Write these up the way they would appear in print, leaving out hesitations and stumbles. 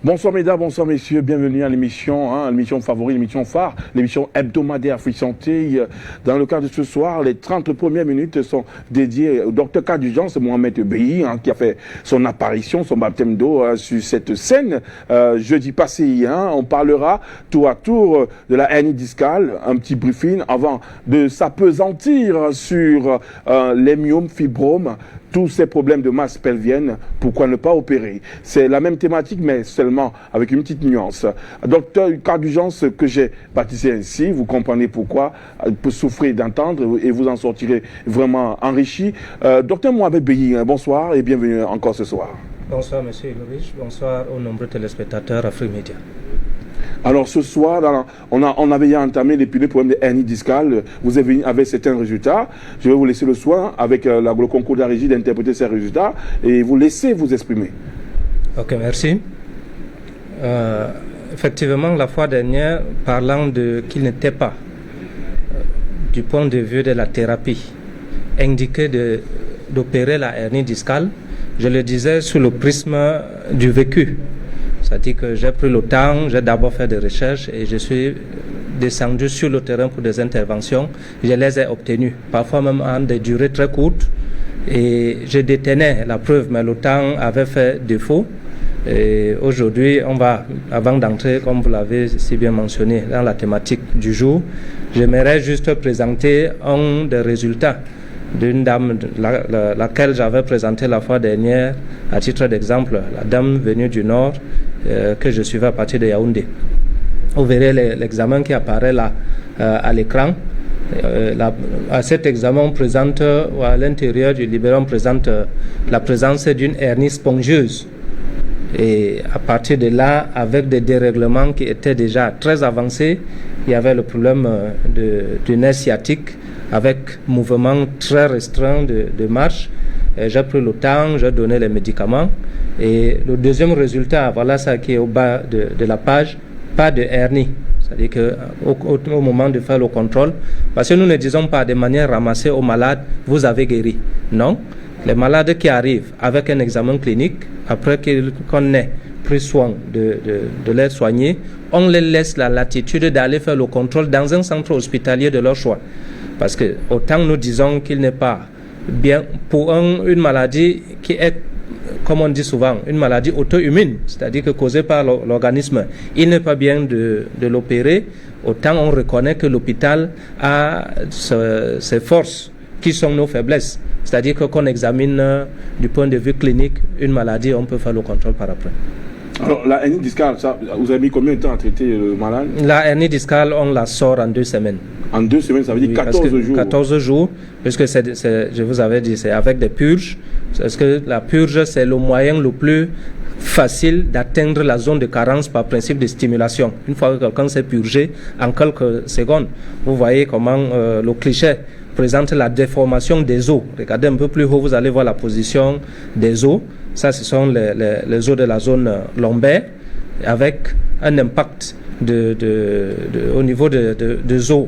Bonsoir mesdames, bonsoir messieurs, bienvenue à l'émission, l'émission favorite, l'émission phare, l'émission hebdomadaire Free Santé. Dans le cadre de ce soir, les 30 premières minutes sont dédiées au docteur cas d'urgence Mohamed Beyi, qui a fait son apparition, son baptême d'eau sur cette scène jeudi passé. On parlera tour à tour de la hernie discale, un petit briefing avant de s'apesantir sur les myomes, fibromes, tous ces problèmes de masse pelvienne, pourquoi ne pas opérer? C'est la même thématique, mais seulement avec une petite nuance. Docteur cas d'urgence que j'ai baptisé ainsi, vous comprenez pourquoi, pour souffrir d'entendre et vous en sortirez vraiment enrichi. Docteur Mohamed Beyi, bonsoir et bienvenue encore ce soir. Bonsoir Monsieur Ilovich, bonsoir aux nombreux téléspectateurs Afrique Média. Alors ce soir, on avait entamé les problèmes de hernie discale. Vous êtes venu avec certains résultats. Je vais vous laisser le soin avec le concours de la régie d'interpréter ces résultats et vous laisser vous exprimer. Ok, merci. Effectivement, la fois dernière, parlant de qu'il n'était pas, du point de vue de la thérapie, indiqué d'opérer la hernie discale, je le disais sous le prisme du vécu. C'est-à-dire que j'ai pris le temps, j'ai d'abord fait des recherches et je suis descendu sur le terrain pour des interventions. Je les ai obtenues, parfois même en des durées très courtes. Et je détenais la preuve, mais le temps avait fait défaut. Et aujourd'hui, on va, avant d'entrer, comme vous l'avez si bien mentionné, dans la thématique du jour, j'aimerais juste présenter un des résultats d'une dame laquelle j'avais présenté la fois dernière, à titre d'exemple, la dame venue du Nord que je suivais à partir de Yaoundé. Vous verrez l'examen qui apparaît là à l'écran. À cet examen, on présente, à l'intérieur du libéral, on présente la présence d'une hernie spongieuse. Et à partir de là, avec des dérèglements qui étaient déjà très avancés, il y avait le problème du nerf sciatique avec mouvement très restreint de marche. J'ai pris le temps, j'ai donné les médicaments. Et le deuxième résultat, voilà ça qui est au bas de la page, pas de hernie. C'est-à-dire qu'au moment de faire le contrôle, parce que nous ne disons pas de manière ramassée aux malades, vous avez guéri. Non. Les malades qui arrivent avec un examen clinique, après qu'on ait pris soin de les soigner, on les laisse la latitude d'aller faire le contrôle dans un centre hospitalier de leur choix. Parce que autant nous disons qu'il n'est pas bien pour une maladie qui est, comme on dit souvent, une maladie auto-immune, c'est-à-dire que causée par l'organisme, il n'est pas bien de l'opérer, autant on reconnaît que l'hôpital a ses forces qui sont nos faiblesses. C'est-à-dire que qu'on examine du point de vue clinique une maladie, on peut faire le contrôle par après. Alors, la hernie discale, vous avez mis combien de temps à traiter le malade? La hernie discale, on la sort en 2 semaines. En 2 semaines, ça veut dire 14 jours? 14 jours, puisque je vous avais dit, c'est avec des purges. Parce que la purge, c'est le moyen le plus facile d'atteindre la zone de carence par principe de stimulation. Une fois que quelqu'un s'est purgé, en quelques secondes, vous voyez comment le cliché présente la déformation des os. Regardez un peu plus haut, vous allez voir la position des os. Ça, ce sont les os de la zone lombaire, avec un impact au niveau des os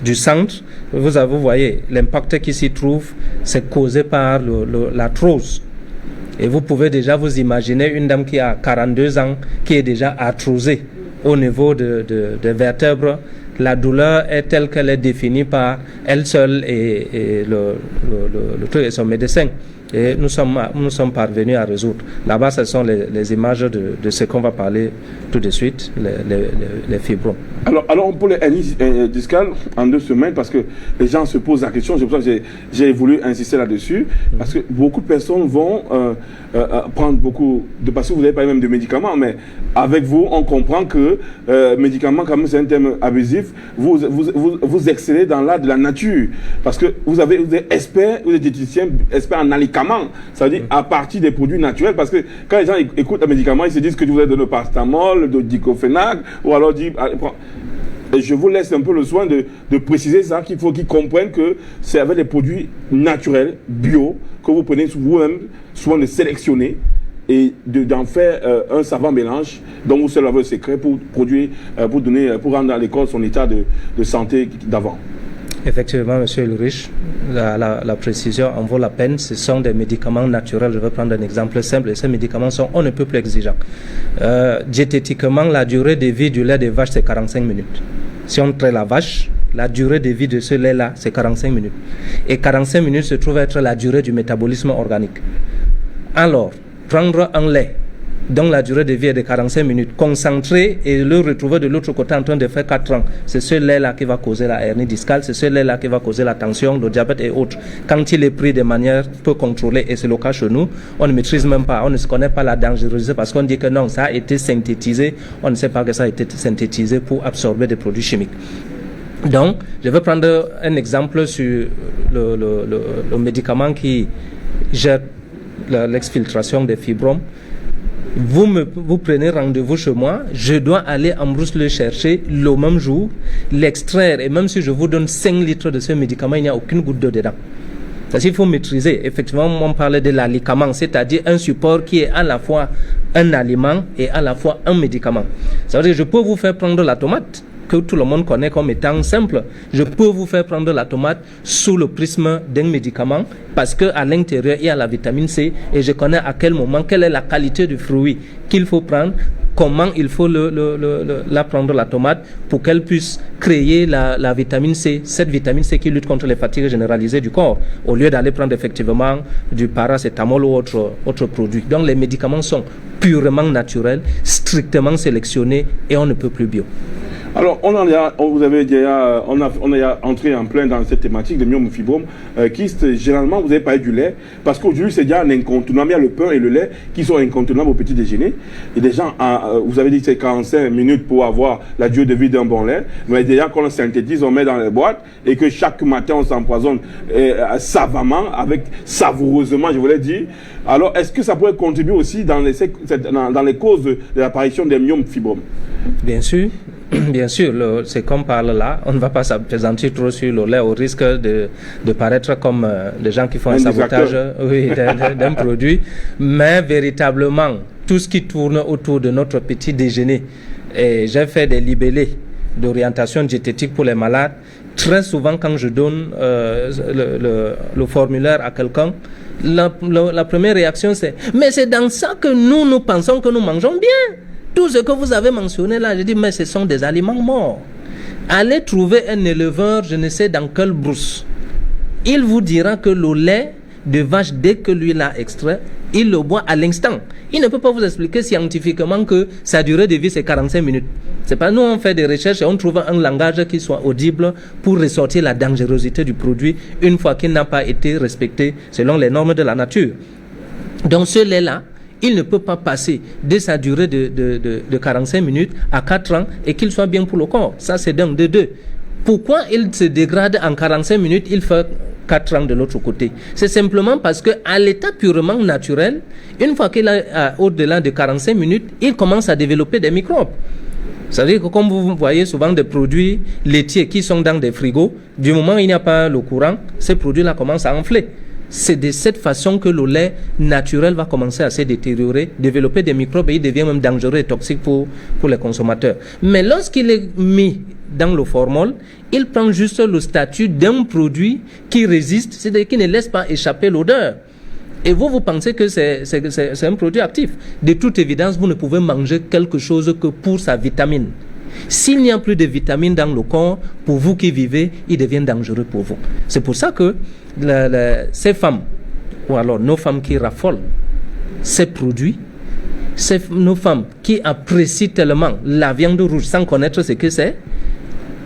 du centre. Vous voyez, l'impact qui s'y trouve, c'est causé par l'arthrose. Et vous pouvez déjà vous imaginer une dame qui a 42 ans, qui est déjà arthrosée au niveau des vertèbres. La douleur est telle qu'elle est définie par elle seule et le truc et son médecin. Et nous sommes parvenus à résoudre. Là-bas, ce sont les images de ce qu'on va parler tout de suite, les fibromes. Alors pour les hernies discales, en 2 semaines, parce que les gens se posent la question, c'est pour ça que j'ai voulu insister là-dessus, parce que beaucoup de personnes vont prendre beaucoup de... Parce que vous avez parlé même de médicaments, mais avec vous, on comprend que médicaments, quand même, c'est un terme abusif. Vous excellez dans l'art de la nature, parce que vous êtes expert, vous êtes diététicien, expert en alicaments, ça veut dire à partir des produits naturels, parce que quand les gens écoutent un médicament, ils se disent que vous avez donné le paracétamol, le diclofenac, ou alors je vous laisse un peu le soin de préciser ça, qu'il faut qu'ils comprennent que c'est avec des produits naturels, bio, que vous prenez vous-même soin de sélectionner et d'en faire un savant mélange dont vous savez le secret pour produire, pour rendre à l'école son état de santé d'avant. Effectivement, M. Ulrich, la précision en vaut la peine. Ce sont des médicaments naturels. Je vais prendre un exemple simple. Et ces médicaments sont on ne peut plus exigeants. Diététiquement, la durée de vie du lait de vache, c'est 45 minutes. Si on traite la vache, la durée de vie de ce lait-là, c'est 45 minutes. Et 45 minutes se trouve être la durée du métabolisme organique. Alors, prendre un lait dont la durée de vie est de 45 minutes, concentré et le retrouver de l'autre côté en train de faire 4 ans, c'est ce lait-là qui va causer la hernie discale, c'est ce lait-là qui va causer la tension, le diabète et autres. Quand il est pris de manière peu contrôlée, et c'est le cas chez nous, on ne maîtrise même pas, on ne se connaît pas la dangerosité parce qu'on dit que non, ça a été synthétisé, on ne sait pas que ça a été synthétisé pour absorber des produits chimiques. Donc, je vais prendre un exemple sur le médicament qui gère l'exfiltration des fibromes. Vous prenez rendez-vous chez moi, je dois aller en brousse le chercher le même jour, l'extraire, et même si je vous donne 5 litres de ce médicament, il n'y a aucune goutte d'eau dedans. Parce qu'il faut maîtriser. Effectivement, on parlait de l'alicament, c'est-à-dire un support qui est à la fois un aliment et à la fois un médicament. Ça veut dire que je peux vous faire prendre la tomate, que tout le monde connaît comme étant simple. Je peux vous faire prendre la tomate sous le prisme d'un médicament parce qu'à l'intérieur, il y a la vitamine C et je connais à quel moment, quelle est la qualité du fruit qu'il faut prendre, comment il faut la prendre la tomate pour qu'elle puisse créer la vitamine C, cette vitamine C qui lutte contre les fatigues généralisées du corps, au lieu d'aller prendre effectivement du paracétamol ou autre produit. Donc les médicaments sont purement naturels, strictement sélectionnés et on ne peut plus bio. Alors, on a entré en plein dans cette thématique de myofibromes kystes. Généralement, vous avez parlé du lait, parce qu'aujourd'hui, c'est déjà un incontournable. Il y a le pain et le lait qui sont incontournables au petit déjeuner. Et déjà, vous avez dit que c'est 45 minutes pour avoir la durée de vie d'un bon lait. Mais déjà, quand on synthétise, on met dans les boîtes et que chaque matin, on s'empoisonne savamment, savoureusement, je voulais dire. Alors, est-ce que ça pourrait contribuer aussi dans les causes de l'apparition des myofibromes? Bien sûr. Bien sûr, c'est comme parle là, on ne va pas s'appesantir trop sur le lait au risque de paraître comme des gens qui font un sabotage d'un produit, mais véritablement, tout ce qui tourne autour de notre petit déjeuner, et j'ai fait des libellés d'orientation diététique pour les malades, très souvent quand je donne le formulaire à quelqu'un, la première réaction c'est « mais c'est dans ça que nous pensons que nous mangeons bien ». Tout ce que vous avez mentionné là, je dis, mais ce sont des aliments morts. Allez trouver un éleveur, je ne sais dans quelle brousse. Il vous dira que le lait de vache, dès que lui l'a extrait, il le boit à l'instant. Il ne peut pas vous expliquer scientifiquement que sa durée de vie, c'est 45 minutes. C'est pas nous, on fait des recherches et on trouve un langage qui soit audible pour ressortir la dangerosité du produit une fois qu'il n'a pas été respecté selon les normes de la nature. Donc ce lait-là, il ne peut pas passer de sa durée de 45 minutes à 4 ans et qu'il soit bien pour le corps. Ça, c'est d'un de deux. Pourquoi il se dégrade en 45 minutes, il fait 4 ans de l'autre côté? C'est simplement parce qu'à l'état purement naturel, une fois qu'il est au-delà de 45 minutes, il commence à développer des microbes. C'est-à-dire que comme vous voyez souvent des produits laitiers qui sont dans des frigos, du moment où il n'y a pas le courant, ces produits-là commencent à enfler. C'est de cette façon que le lait naturel va commencer à se détériorer, développer des microbes et il devient même dangereux et toxique pour les consommateurs. Mais lorsqu'il est mis dans le formol, il prend juste le statut d'un produit qui résiste, c'est-à-dire qui ne laisse pas échapper l'odeur. Et vous pensez que c'est un produit actif. De toute évidence, vous ne pouvez manger quelque chose que pour sa vitamine. S'il n'y a plus de vitamines dans le corps, pour vous qui vivez, il devient dangereux pour vous. C'est pour ça que ces femmes, ou alors nos femmes qui raffolent ces produits, nos femmes qui apprécient tellement la viande rouge sans connaître ce que c'est,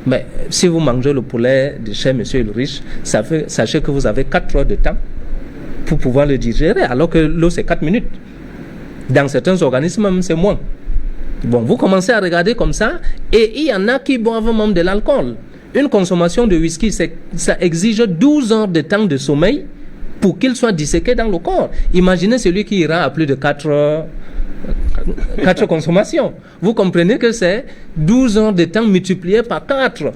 mais si vous mangez le poulet de chez M. Ulrich, sachez que vous avez 4 heures de temps pour pouvoir le digérer, alors que l'eau c'est 4 minutes. Dans certains organismes, même c'est moins. Bon, vous commencez à regarder comme ça, et il y en a qui boivent même de l'alcool. Une consommation de whisky, ça exige 12 heures de temps de sommeil pour qu'il soit disséqué dans le corps. Imaginez celui qui ira à plus de 4 consommations. Vous comprenez que c'est 12 heures de temps multiplié par 4.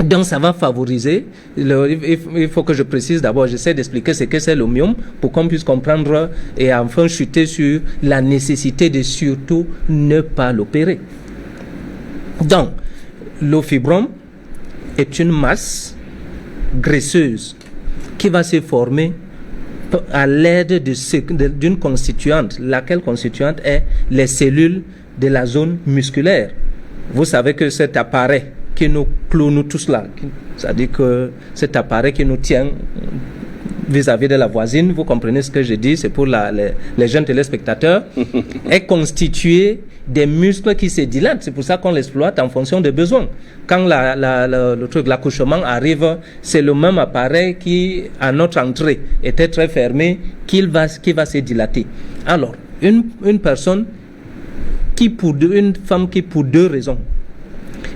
Donc ça va favoriser, il faut que je précise d'abord, j'essaie d'expliquer ce que c'est le myome pour qu'on puisse comprendre et enfin chuter sur la nécessité de surtout ne pas l'opérer. Donc, le fibrome est une masse graisseuse qui va se former à l'aide d'une constituante, laquelle constituante est les cellules de la zone musculaire. Vous savez que cet appareil qui nous cloue nous tous là, c'est-à-dire que cet appareil qui nous tient vis-à-vis de la voisine, vous comprenez ce que je dis, c'est pour les jeunes téléspectateurs, est constitué des muscles qui se dilatent. C'est pour ça qu'on l'exploite en fonction des besoins. Quand l'accouchement arrive, c'est le même appareil qui, à notre entrée, était très fermé, qui va se dilater. Alors, une personne une femme qui, pour deux raisons,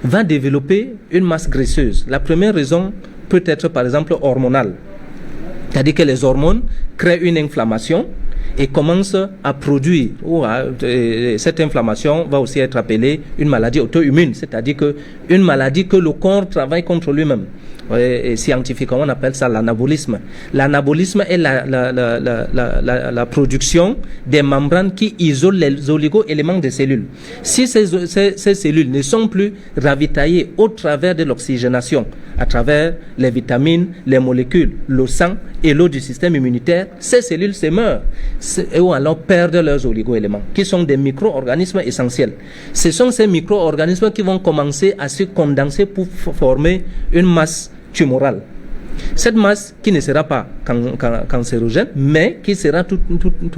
va développer une masse graisseuse. La première raison peut être, par exemple, hormonale. C'est-à-dire que les hormones créent une inflammation et commencent à produire, cette inflammation va aussi être appelée une maladie auto-immune, c'est-à-dire une maladie que le corps travaille contre lui-même. Et scientifiquement, on appelle ça l'anabolisme. L'anabolisme est la production des membranes qui isolent les oligo-éléments des cellules. Si ces cellules ne sont plus ravitaillées au travers de l'oxygénation, à travers les vitamines, les molécules, le sang et l'eau du système immunitaire, ces cellules se meurent ou alors perdent leurs oligo-éléments, qui sont des micro-organismes essentiels. Ce sont ces micro-organismes qui vont commencer à se condenser pour former une masse tumorale. Cette masse qui ne sera pas cancérogène, mais qui sera tout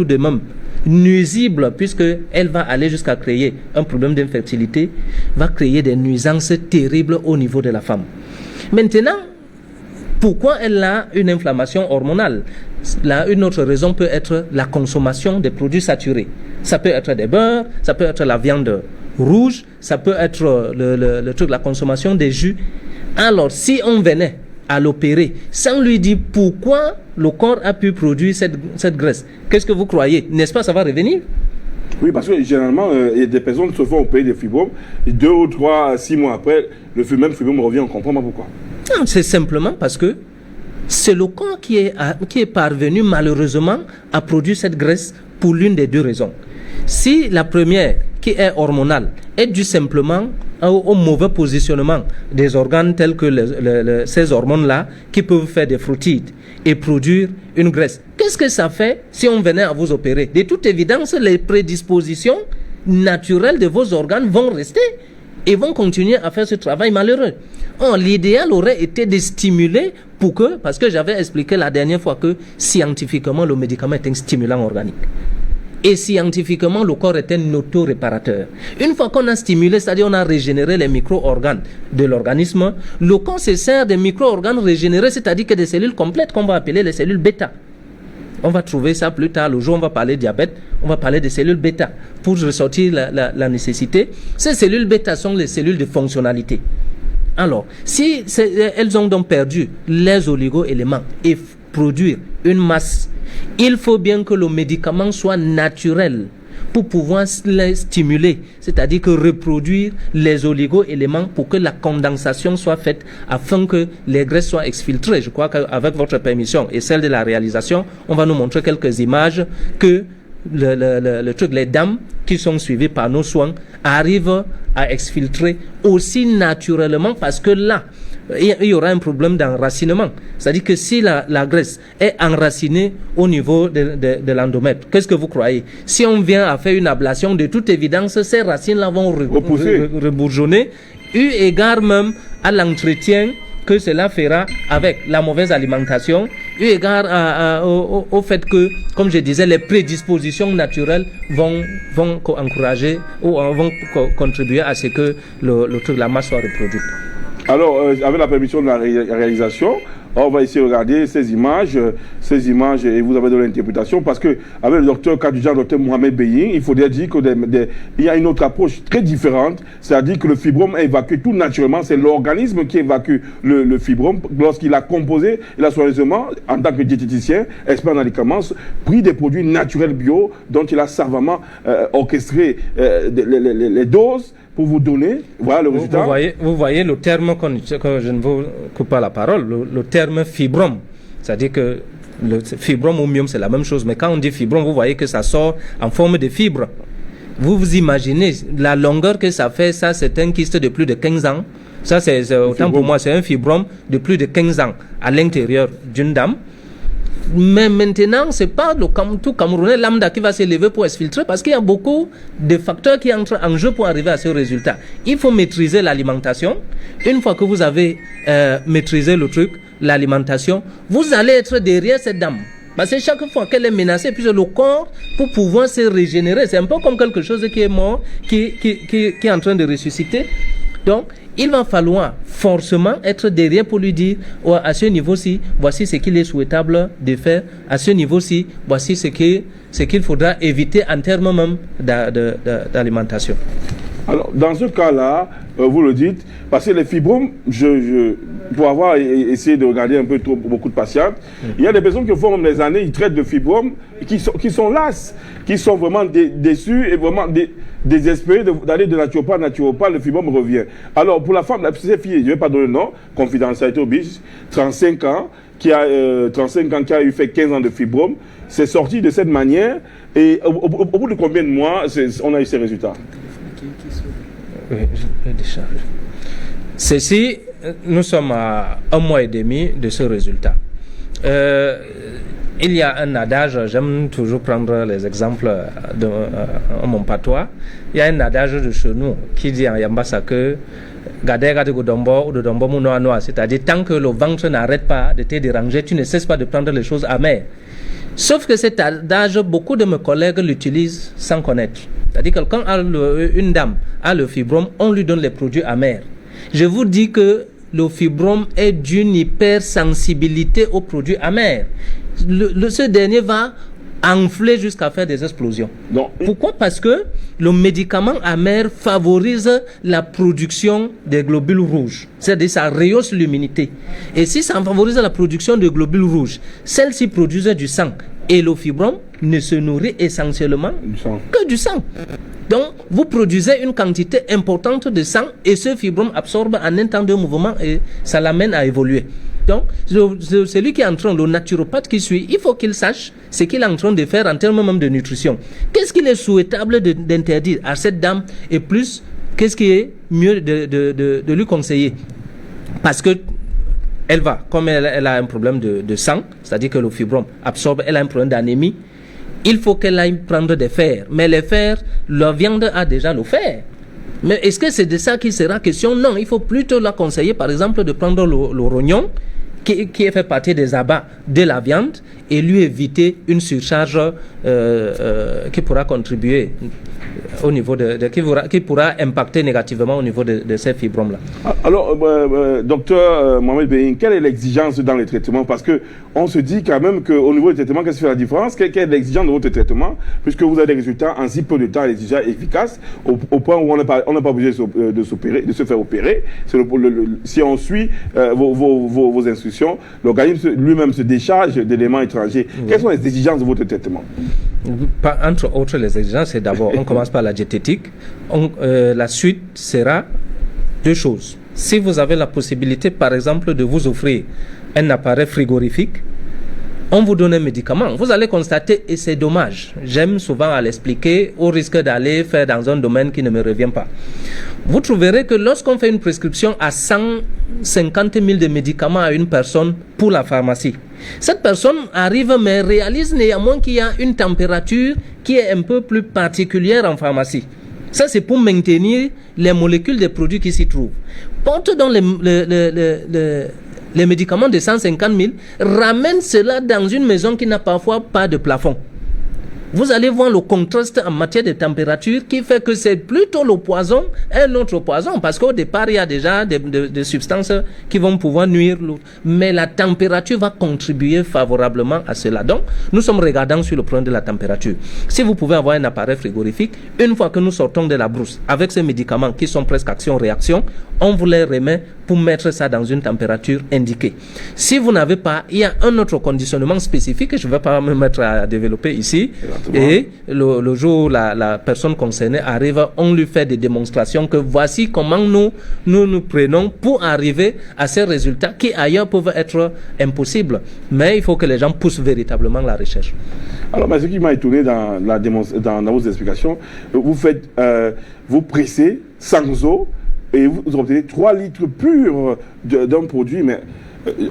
de même nuisible, puisqu'elle va aller jusqu'à créer un problème d'infertilité, va créer des nuisances terribles au niveau de la femme. Maintenant, pourquoi elle a une inflammation hormonale? Une autre raison peut être la consommation des produits saturés. Ça peut être des beurres, ça peut être la viande rouge, ça peut être la consommation des jus. Alors, si on venait à l'opérer sans lui dire pourquoi le corps a pu produire cette graisse, qu'est-ce que vous croyez? N'est-ce pas, ça va revenir? Oui, parce que généralement, il y a des personnes se font opérer des fibromes, 2 ou 3, 6 mois après, le même fibrome revient, on ne comprend pas pourquoi. Non, c'est simplement parce que c'est le corps qui est parvenu malheureusement à produire cette graisse pour l'une des deux raisons. Si la première, qui est hormonale, est due simplement au mauvais positionnement des organes tels que ces hormones-là qui peuvent faire des frottides et produire une graisse. Qu'est-ce que ça fait si on venait à vous opérer? De toute évidence, les prédispositions naturelles de vos organes vont rester et vont continuer à faire ce travail malheureux. Or, l'idéal aurait été de stimuler parce que j'avais expliqué la dernière fois que scientifiquement, le médicament est un stimulant organique. Et scientifiquement, le corps est un autoréparateur. Une fois qu'on a stimulé, c'est-à-dire on a régénéré les micro-organes de l'organisme, le corps se sert des micro-organes régénérés, c'est-à-dire que des cellules complètes qu'on va appeler les cellules bêta. On va trouver ça plus tard, le jour où on va parler de diabète, on va parler des cellules bêta pour ressortir la nécessité. Ces cellules bêta sont les cellules de fonctionnalité. Alors, si elles ont donc perdu les oligo-éléments et produire une masse, il faut bien que le médicament soit naturel pour pouvoir les stimuler, c'est-à-dire que reproduire les oligo-éléments pour que la condensation soit faite afin que les graisses soient exfiltrées. Je crois qu'avec votre permission et celle de la réalisation, on va nous montrer quelques images que les dames qui sont suivies par nos soins arrivent à exfiltrer aussi naturellement, parce que là, il y aura un problème d'enracinement. C'est-à-dire que si la graisse est enracinée au niveau de l'endomètre, qu'est-ce que vous croyez? Si on vient à faire une ablation, de toute évidence, ces racines-là vont rebourgeonner, eu égard même à l'entretien que cela fera avec la mauvaise alimentation, eu égard au fait que, comme je disais, les prédispositions naturelles vont encourager ou vont contribuer à ce que la masse soit reproduite. Alors, avec la permission de la réalisation, on va essayer de regarder ces images et vous avez de l'interprétation, parce que avec le docteur Kadoujan, le docteur Mohamed Beyin, il faudrait dire qu'il y a une autre approche très différente, c'est-à-dire que le fibrome est évacué tout naturellement, c'est l'organisme qui évacue le fibrome lorsqu'il a composé, il a soigneusement, en tant que diététicien, expert en médicaments, pris des produits naturels bio dont il a savamment orchestré les doses pour vous donner, voilà le résultat. Vous voyez le terme, que je ne vous coupe pas la parole, le terme fibrome. C'est-à-dire que le fibrome ou myome, c'est la même chose. Mais quand on dit fibrome, vous voyez que ça sort en forme de fibre. Vous imaginez la longueur que ça fait, ça c'est un kyste de plus de 15 ans. Ça, c'est autant pour moi, c'est un fibrome de plus de 15 ans à l'intérieur d'une dame. Mais maintenant, ce n'est pas tout Camerounais lambda qui va s'élever pour se filtrer parce qu'il y a beaucoup de facteurs qui entrent en jeu pour arriver à ce résultat. Il faut maîtriser l'alimentation. Une fois que vous avez maîtrisé le truc, l'alimentation, vous allez être derrière cette dame. Parce que chaque fois qu'elle est menacée, puis le corps, pour pouvoir se régénérer, c'est un peu comme quelque chose qui est mort, qui est en train de ressusciter. Donc, il va falloir forcément être derrière pour lui dire oh, à ce niveau-ci, voici ce qu'il est souhaitable de faire. À ce niveau-ci, voici ce qu'il faudra éviter en termes même d'alimentation. Alors, dans ce cas-là, vous le dites, parce que les fibromes, pour avoir essayé de regarder un peu beaucoup de patientes, il y a des personnes qui font même des années, ils traitent de fibromes, qui sont lasses, qui sont vraiment déçus et vraiment désespérés d'aller de naturopathe à naturopathe, le fibrome revient. Alors, pour la femme, cette fille, je ne vais pas donner le nom, confidentialité oblige, 35 ans, qui a eu fait 15 ans de fibrome, c'est sorti de cette manière, et au bout de combien de mois, on a eu ces résultats? Oui, je vais décharger. Ceci, nous sommes à 1 mois et demi de ce résultat. Il y a un adage, j'aime toujours prendre les exemples de mon patois. Il y a un adage de chez nous qui dit en Yambasa que c'est-à-dire tant que le ventre n'arrête pas de te déranger, tu ne cesses pas de prendre les choses amères. Sauf que cet adage, beaucoup de mes collègues l'utilisent sans connaître. C'est-à-dire que quand une dame a le fibrome, on lui donne les produits amers. Je vous dis que le fibrome est d'une hypersensibilité aux produits amers. Ce dernier va enfler jusqu'à faire des explosions. Non. Pourquoi? Parce que le médicament amer favorise la production des globules rouges. C'est-à-dire ça rehausse l'immunité. Et si ça favorise la production de globules rouges, celles-ci produisent du sang. Et le fibrome ne se nourrit essentiellement que du sang. Donc, vous produisez une quantité importante de sang et ce fibrome absorbe en un temps de mouvement et ça l'amène à évoluer. Donc, celui qui est en train, le naturopathe qui suit, il faut qu'il sache ce qu'il est en train de faire en termes même de nutrition. Qu'est-ce qu'il est souhaitable d'interdire à cette dame et plus, qu'est-ce qui est mieux de lui conseiller? Parce que elle va, comme elle a un problème de sang, c'est-à-dire que le fibrome absorbe, elle a un problème d'anémie, il faut qu'elle aille prendre des fers. Mais les fers, la viande a déjà le fer. Mais est-ce que c'est de ça qu'il sera question? Non, il faut plutôt la conseiller, par exemple, de prendre le rognon, qui fait partie des abats de la viande, et lui éviter une surcharge qui pourra contribuer au niveau qui pourra impacter négativement au niveau de ces fibromes-là. Alors, docteur Mohamed Beyin, quelle est l'exigence dans les traitements? Parce qu'on se dit quand même qu'au niveau du traitement, qu'est-ce qui fait la différence? Quelle est l'exigence de votre traitement? Puisque vous avez des résultats en si peu de temps, déjà efficaces, au point où on n'a pas obligé de se faire opérer. Si on suit vos instructions, l'organisme lui-même se décharge d'éléments étrangers. Oui. Quelles sont les exigences de votre traitement? Entre autres, les exigences, c'est d'abord, on commence par la diététique. La suite sera 2 choses. Si vous avez la possibilité, par exemple, de vous offrir un appareil frigorifique, on vous donne un médicament. Vous allez constater, et c'est dommage, j'aime souvent à l'expliquer, au risque d'aller faire dans un domaine qui ne me revient pas. Vous trouverez que lorsqu'on fait une prescription à 150 000 de médicaments à une personne pour la pharmacie, cette personne arrive mais réalise néanmoins qu'il y a une température qui est un peu plus particulière en pharmacie. Ça, c'est pour maintenir les molécules des produits qui s'y trouvent. Porte donc les médicaments de 150 000, ramène cela dans une maison qui n'a parfois pas de plafond. Vous allez voir le contraste en matière de température qui fait que c'est plutôt le poison, un autre poison, parce qu'au départ, il y a déjà des substances qui vont pouvoir nuire l'autre. Mais la température va contribuer favorablement à cela. Donc, nous sommes regardants sur le problème de la température. Si vous pouvez avoir un appareil frigorifique, une fois que nous sortons de la brousse, avec ces médicaments qui sont presque action-réaction, on vous les remet pour mettre ça dans une température indiquée. Si vous n'avez pas, il y a un autre conditionnement spécifique que je ne vais pas me mettre à développer ici. Et le jour où la personne concernée arrive, on lui fait des démonstrations que voici comment nous prenons pour arriver à ces résultats qui ailleurs peuvent être impossibles. Mais il faut que les gens poussent véritablement la recherche. Alors, ce qui m'a étonné dans vos explications, vous pressez sans eau et vous obtenez 3 litres purs d'un produit, mais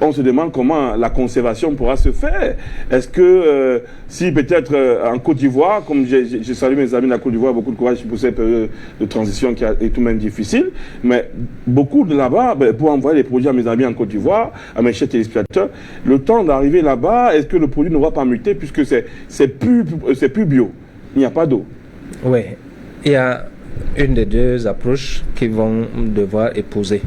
on se demande comment la conservation pourra se faire. Est-ce que si peut-être en Côte d'Ivoire, comme j'ai salué mes amis de la Côte d'Ivoire, beaucoup de courage pour cette période de transition qui est tout de même difficile, mais beaucoup de là-bas, pour envoyer les produits à mes amis en Côte d'Ivoire, à mes chers téléspectateurs, le temps d'arriver là-bas, est-ce que le produit ne va pas muter puisque c'est plus bio, il n'y a pas d'eau? Oui, il y a une des deux approches qui vont devoir épouser.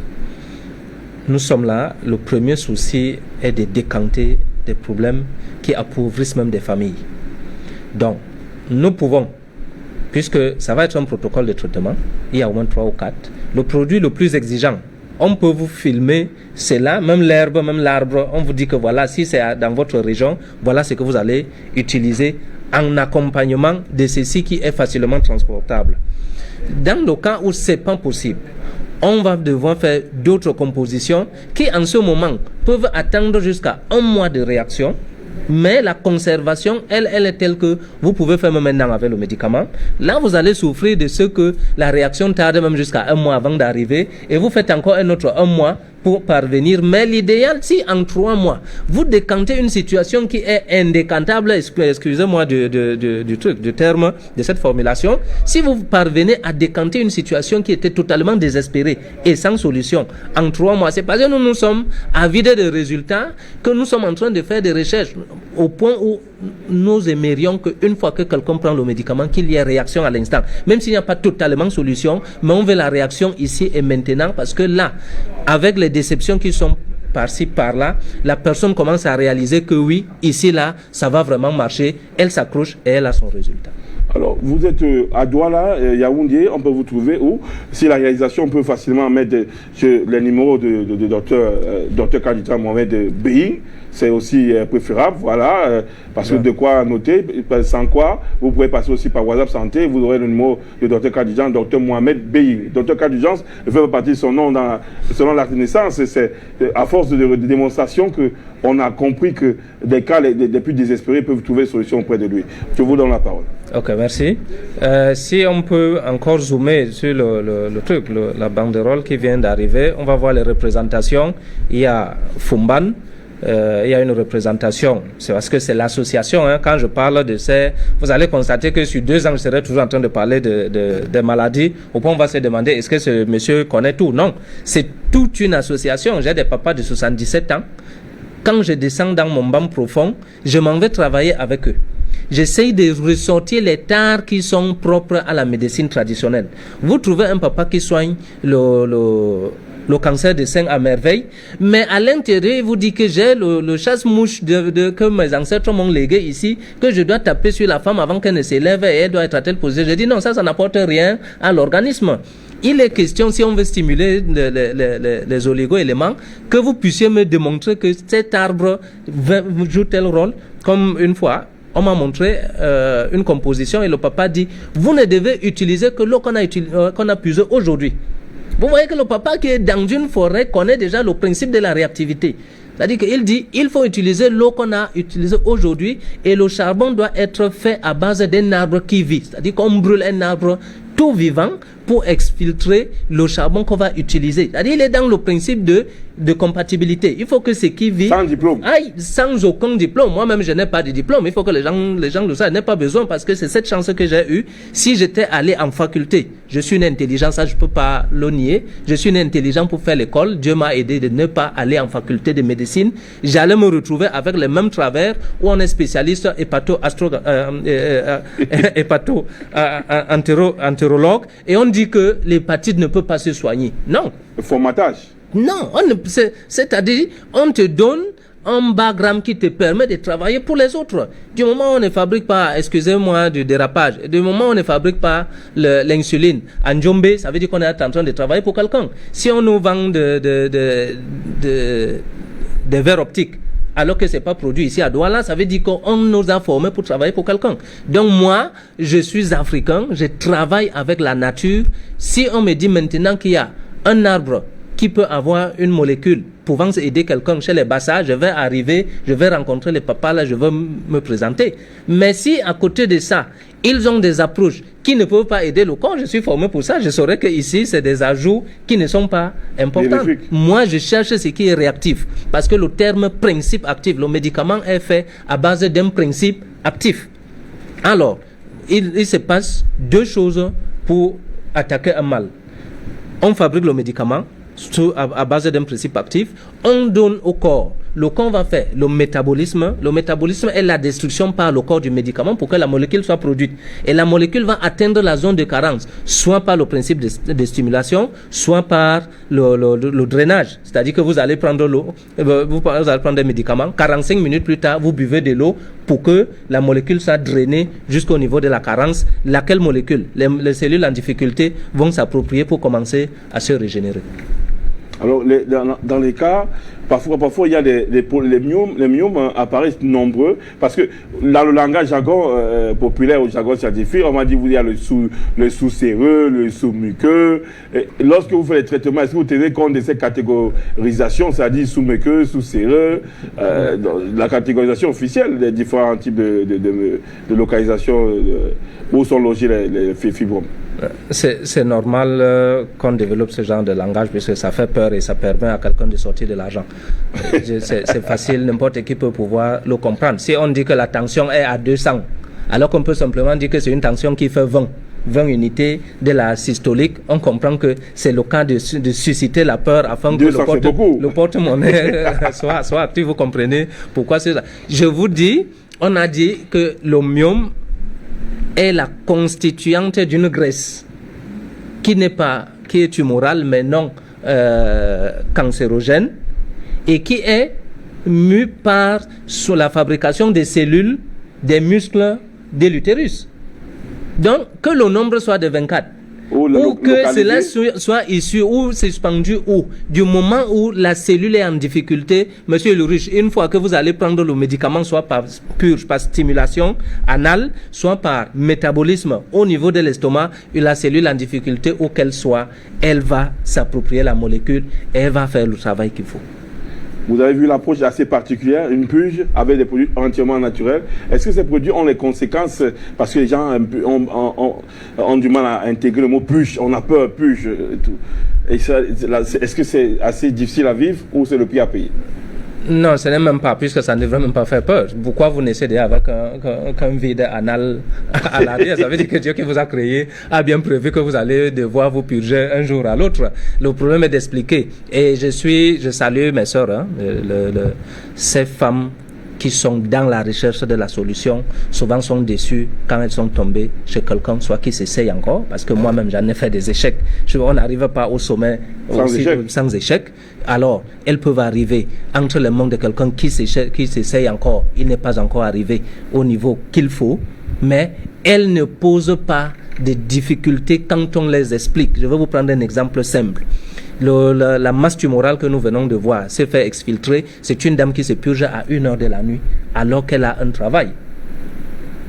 Nous sommes là, le premier souci est de décanter des problèmes qui appauvrissent même des familles. Donc, nous pouvons, puisque ça va être un protocole de traitement, il y a au moins 3 ou 4, le produit le plus exigeant, on peut vous filmer, c'est là, même l'herbe, même l'arbre, on vous dit que voilà, si c'est dans votre région, voilà ce que vous allez utiliser en accompagnement de ceci qui est facilement transportable. Dans le cas où ce n'est pas possible, on va devoir faire d'autres compositions qui en ce moment peuvent attendre jusqu'à 1 mois de réaction, mais la conservation, elle est telle que vous pouvez faire même maintenant avec le médicament. Là, vous allez souffrir de ce que la réaction tarde même jusqu'à 1 mois avant d'arriver, et vous faites encore un autre 1 mois pour parvenir. Mais l'idéal, si en 3 mois, vous décantez une situation qui est indécantable, excusez-moi du terme, de cette formulation, si vous parvenez à décanter une situation qui était totalement désespérée et sans solution en 3 mois, c'est parce que nous sommes avides de résultats que nous sommes en train de faire des recherches au point où nous aimerions qu'une fois que quelqu'un prend le médicament, qu'il y ait réaction à l'instant. Même s'il n'y a pas totalement solution, mais on veut la réaction ici et maintenant, parce que là, avec les déceptions qui sont par-ci, par-là, la personne commence à réaliser que oui, ici, là, ça va vraiment marcher, elle s'accroche et elle a son résultat. Alors, vous êtes à Douala, Yaoundé, on peut vous trouver où? Si la réalisation, on peut facilement mettre les numéros de Dr Kadija Mohamed Being, c'est aussi préférable, voilà, parce que de quoi noter, sans quoi, vous pouvez passer aussi par WhatsApp Santé, vous aurez le numéro de Dr Kadija, Dr Mohamed Being. Dr Kadija, il fait partie de son nom selon la naissance, c'est à force de démonstration qu'on a compris que des cas les plus désespérés peuvent trouver solution auprès de lui. Je vous donne la parole. Ok, merci. Si on peut encore zoomer sur le truc, la banderole qui vient d'arriver, on va voir les représentations. Il y a Fumban, il y a une représentation. C'est parce que c'est l'association. Hein. Quand je parle de ces... Vous allez constater que sur 2 ans, je serai toujours en train de parler des maladies. Au point où on va se demander, est-ce que ce monsieur connaît tout? Non. C'est toute une association. J'ai des papas de 77 ans. Quand je descends dans mon banc profond, je m'en vais travailler avec eux. J'essaye de ressortir les tares qui sont propres à la médecine traditionnelle. Vous trouvez un papa qui soigne le cancer des seins à merveille, mais à l'intérieur, il vous dit que j'ai le chasse-mouche que mes ancêtres m'ont légué ici, que je dois taper sur la femme avant qu'elle ne s'élève et elle doit être à telle position. Je dis non, ça n'apporte rien à l'organisme. Il est question, si on veut stimuler les oligo-éléments, que vous puissiez me démontrer que cet arbre joue tel rôle. Comme une fois, on m'a montré une composition et le papa dit, vous ne devez utiliser que l'eau qu'on a puisée aujourd'hui. Vous voyez que le papa qui est dans une forêt connaît déjà le principe de la réactivité. C'est-à-dire qu'il dit, il faut utiliser l'eau qu'on a utilisée aujourd'hui et le charbon doit être fait à base d'un arbre qui vit. C'est-à-dire qu'on brûle un arbre tout vivant pour exfiltrer le charbon qu'on va utiliser. C'est-à-dire il est dans le principe de compatibilité. Il faut que ce qui vit... Sans diplôme. Sans aucun diplôme. Moi-même, je n'ai pas de diplôme. Il faut que les gens le savent. Je n'ai pas besoin parce que c'est cette chance que j'ai eue. Si j'étais allé en faculté, je suis une intelligence, ça je ne peux pas le nier. Je suis une intelligence pour faire l'école. Dieu m'a aidé de ne pas aller en faculté de médecine. J'allais me retrouver avec les mêmes travers où on est spécialiste entérologue et on dit que l'hépatite ne peut pas se soigner. Non. Le formatage. Non, c'est-à-dire, on te donne un background qui te permet de travailler pour les autres. Du moment où on ne fabrique pas, excusez-moi du dérapage, du moment où on ne fabrique pas l'insuline, en Djombe, ça veut dire qu'on est en train de travailler pour quelqu'un. Si on nous vend des verres optiques, alors que ce n'est pas produit ici à Douala, ça veut dire qu'on nous a formés pour travailler pour quelqu'un. Donc moi, je suis africain, je travaille avec la nature. Si on me dit maintenant qu'il y a un arbre qui peut avoir une molécule pouvant aider quelqu'un chez les Bassa, je vais arriver, je vais rencontrer les papas là, je vais me présenter. Mais si à côté de ça, Ils ont des approches qui ne peuvent pas aider le corps. Je suis formé pour ça. Je saurais que ici, c'est des ajouts qui ne sont pas importants. Moi, je cherche ce qui est réactif. Parce que le terme principe actif, le médicament est fait à base d'un principe actif. Alors, il se passe deux choses pour attaquer un mal. On fabrique le médicament à base d'un principe actif. On donne au corps. Le corps va faire le métabolisme. Le métabolisme est la destruction par le corps du médicament pour que la molécule soit produite. Et la molécule va atteindre la zone de carence, soit par le principe de stimulation, soit par le drainage. C'est-à-dire que vous allez prendre l'eau, vous allez prendre des médicaments, 45 minutes plus tard, vous buvez de l'eau pour que la molécule soit drainée jusqu'au niveau de la carence. Laquelle molécule? Les cellules en difficulté vont s'approprier pour commencer à se régénérer. Alors, dans les cas, parfois il y a les myomes apparaissent nombreux, parce que dans le langage jargon populaire, au jargon scientifique, on m'a dit qu'il y a le sous-séreux, le sous-muqueux. Lorsque vous faites les traitements, est-ce que vous tenez compte de ces catégorisations, c'est-à-dire sous-muqueux, sous-séreux, la catégorisation officielle des différents types de localisation où sont logés les fibromes? C'est normal qu'on développe ce genre de langage, puisque ça fait peur et ça permet à quelqu'un de sortir de l'argent. C'est facile, n'importe qui peut pouvoir le comprendre. Si on dit que la tension est à 200, alors qu'on peut simplement dire que c'est une tension qui fait 20 unités de la systolique, on comprend que c'est le cas de susciter la peur afin que le porte-monnaie soit actif. Vous comprenez pourquoi c'est ça? Je vous dis, on a dit que le myome est la constituante d'une graisse qui est tumorale mais non cancérogène et qui est mue par sur la fabrication des cellules des muscles de l'utérus. Donc que le nombre soit de 24 ou que cela soit issu ou suspendu ou du moment où la cellule est en difficulté, monsieur le riche, une fois que vous allez prendre le médicament, soit par purge, par stimulation anale, soit par métabolisme au niveau de l'estomac, et la cellule en difficulté où qu'elle soit, elle va s'approprier la molécule et elle va faire le travail qu'il faut. Vous avez vu l'approche assez particulière, une purge avec des produits entièrement naturels. Est-ce que ces produits ont les conséquences, parce que les gens ont du mal à intégrer le mot purge, on a peur, purge, tout. Est-ce que c'est assez difficile à vivre ou c'est le prix à payer? Non, ce n'est même pas, puisque ça ne devrait même pas faire peur. Pourquoi vous naissez avec un vide anal à l'arrière? Ça veut dire que Dieu qui vous a créé a bien prévu que vous allez devoir vous purger un jour à l'autre. Le problème est d'expliquer. Et je salue mes sœurs, ces femmes qui sont dans la recherche de la solution, souvent sont déçues quand elles sont tombées chez quelqu'un, soit qui s'essaye encore, parce que moi-même j'en ai fait des échecs. On n'arrive pas au sommet sans échec. Alors, elles peuvent arriver entre les mains de quelqu'un qui s'essaye encore. Il n'est pas encore arrivé au niveau qu'il faut, mais elles ne posent pas de difficultés quand on les explique. Je vais vous prendre un exemple simple. La masse tumorale que nous venons de voir s'est fait exfiltrer. C'est une dame qui se purge à 1h de la nuit alors qu'elle a un travail.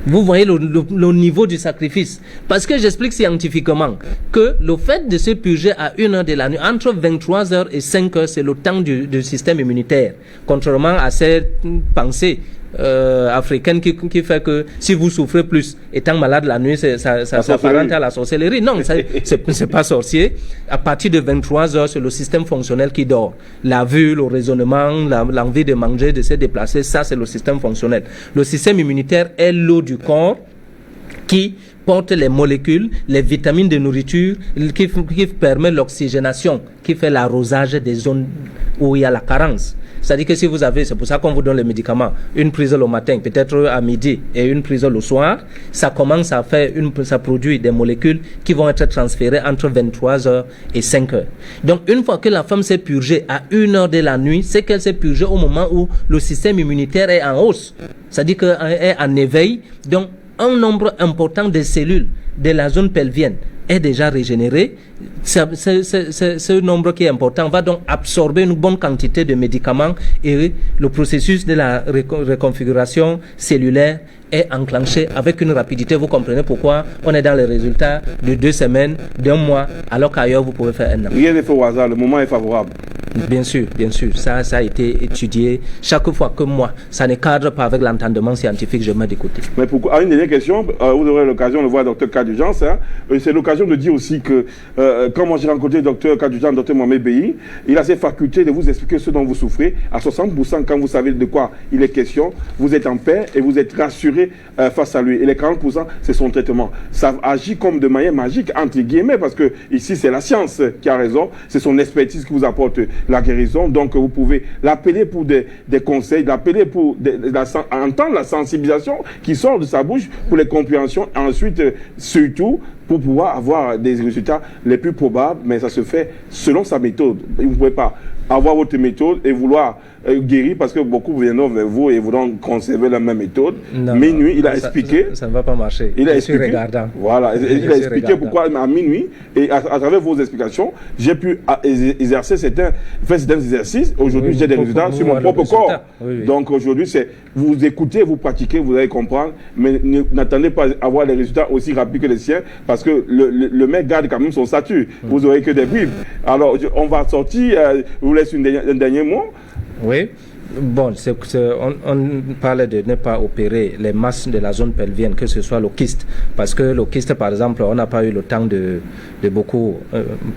Vous voyez le niveau du sacrifice. Parce que j'explique scientifiquement que le fait de se purger à 1h de la nuit, entre 23h et 5h, c'est le temps du système immunitaire. Contrairement à cette pensée africaine qui fait que si vous souffrez plus, étant malade la nuit, ça s'apparente à la sorcellerie. Non, c'est pas sorcier. À partir de 23h, c'est le système fonctionnel qui dort. La vue, le raisonnement, l'envie de manger, de se déplacer, ça c'est le système fonctionnel. Le système immunitaire est l'eau du corps qui porte les molécules, les vitamines de nourriture, qui permet l'oxygénation, qui fait l'arrosage des zones où il y a la carence. C'est-à-dire que si vous avez, c'est pour ça qu'on vous donne les médicaments, une prise le matin, peut-être à midi et une prise le soir, ça commence à faire ça produit des molécules qui vont être transférées entre 23h et 5h. Donc une fois que la femme s'est purgée à 1h de la nuit, c'est qu'elle s'est purgée au moment où le système immunitaire est en hausse. C'est-à-dire qu'elle est en éveil. Donc un nombre important de cellules de la zone pelvienne est déjà régénéré. Ce nombre qui est important va donc absorber une bonne quantité de médicaments et le processus de la reconfiguration cellulaire est enclenché avec une rapidité. Vous comprenez pourquoi on est dans les résultats de 2 semaines, d'1 mois, alors qu'ailleurs vous pouvez faire 1 an. Rien n'est fait au hasard, le moment est favorable. Bien sûr, ça a été étudié. Chaque fois que moi, ça ne cadre pas avec l'entendement scientifique, je mets de côté. Mais pourquoi? Une dernière question, vous aurez l'occasion de voir le docteur Kadurgence. C'est l'occasion de dire aussi que quand moi j'ai rencontré le docteur Kadurgence, le docteur Mohamed Beyi, il a cette faculté de vous expliquer ce dont vous souffrez. À 60%, quand vous savez de quoi il est question, vous êtes en paix et vous êtes rassuré face à lui. Et les 40%, c'est son traitement. Ça agit comme de manière magique, entre guillemets, parce que ici c'est la science qui a raison, c'est son expertise qui vous apporte la guérison. Donc vous pouvez l'appeler pour des conseils, l'appeler pour entendre la sensibilisation qui sort de sa bouche pour les compréhensions. Ensuite, surtout, pour pouvoir avoir des résultats les plus probables, mais ça se fait selon sa méthode. Vous ne pouvez pas avoir votre méthode et vouloir guérir parce que beaucoup viendront vers vous et voudront conserver la même méthode. Minuit, il a expliqué. Ça ne va pas marcher. Il a expliqué. Voilà, il a expliqué pourquoi à minuit et à travers vos explications, j'ai pu exercer certains exercices. Aujourd'hui, j'ai des résultats sur mon propre corps. Donc aujourd'hui, c'est vous écoutez, vous pratiquez, vous allez comprendre, mais n'attendez pas à avoir les résultats aussi rapides que les siens parce que le mec garde quand même son statut. Vous n'aurez que des bribes. Alors, on va sortir. Je vous laisse un dernier mot. Oui. Bon, on parle de ne pas opérer les masses de la zone pelvienne, que ce soit le kyste. Parce que le kyste, par exemple, on n'a pas eu le temps de beaucoup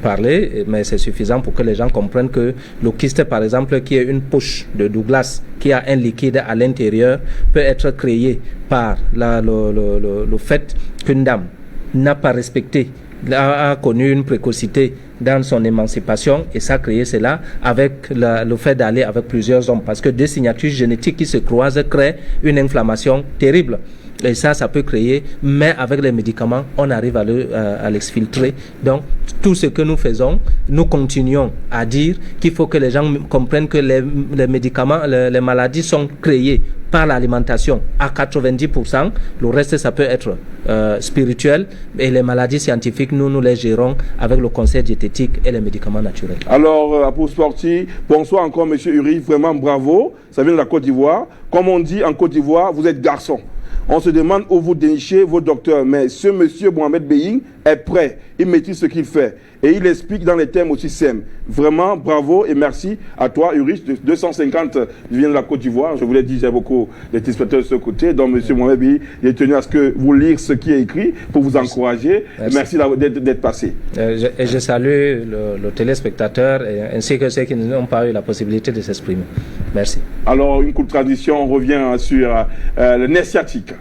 parler, mais c'est suffisant pour que les gens comprennent que le kyste, par exemple, qui est une poche de Douglas, qui a un liquide à l'intérieur, peut être créé par le fait qu'une dame n'a pas respecté, a connu une précocité dans son émancipation et ça a créé cela avec le fait d'aller avec plusieurs hommes parce que des signatures génétiques qui se croisent créent une inflammation terrible et ça peut créer, mais avec les médicaments on arrive à l'exfiltrer. Donc tout ce que nous faisons, nous continuons à dire qu'il faut que les gens comprennent que les médicaments, les maladies sont créées par l'alimentation à 90%, le reste ça peut être spirituel et les maladies scientifiques nous les gérons avec le conseil diététique et les médicaments naturels. Alors pour Sporty, bonsoir encore monsieur Uri, vraiment bravo, ça vient de la Côte d'Ivoire. Comme on dit en Côte d'Ivoire, vous êtes garçon. On se demande où vous dénichez vos docteurs, mais ce monsieur Mohamed Beyi est prêt, il maîtrise ce qu'il fait et il explique dans les termes aussi simples. Vraiment bravo et merci à toi Uri, 250 vient de la Côte d'Ivoire, je vous l'ai dit, j'ai beaucoup de téléspectateurs de ce côté, donc monsieur Mohamed Beyi, il est tenu à ce que vous lire ce qui est écrit pour vous encourager. Merci d'être passé. Et je salue le téléspectateur ainsi que ceux qui n'ont pas eu la possibilité de s'exprimer. Merci. Alors une courte transition, on revient sur le nerf sciatique.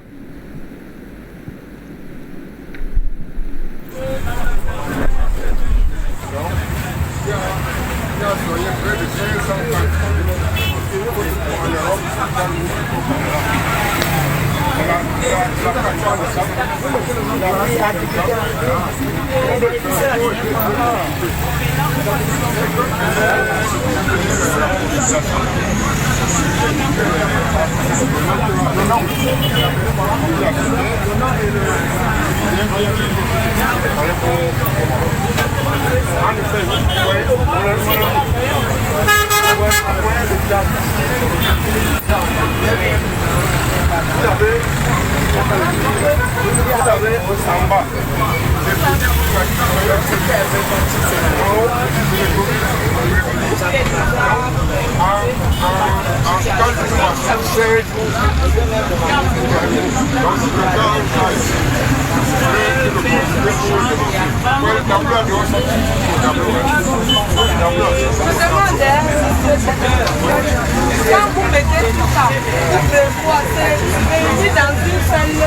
Quand vous mettez tout ça, vous prévoyez, réunis dans une seule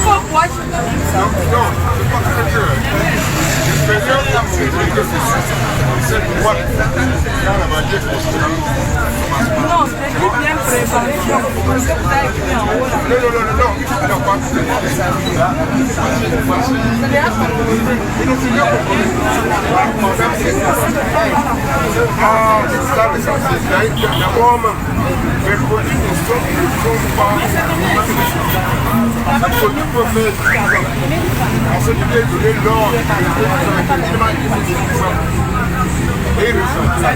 pourquoi je non, c'est bien prévention. Parce que vous avez écrit en haut et ressortir.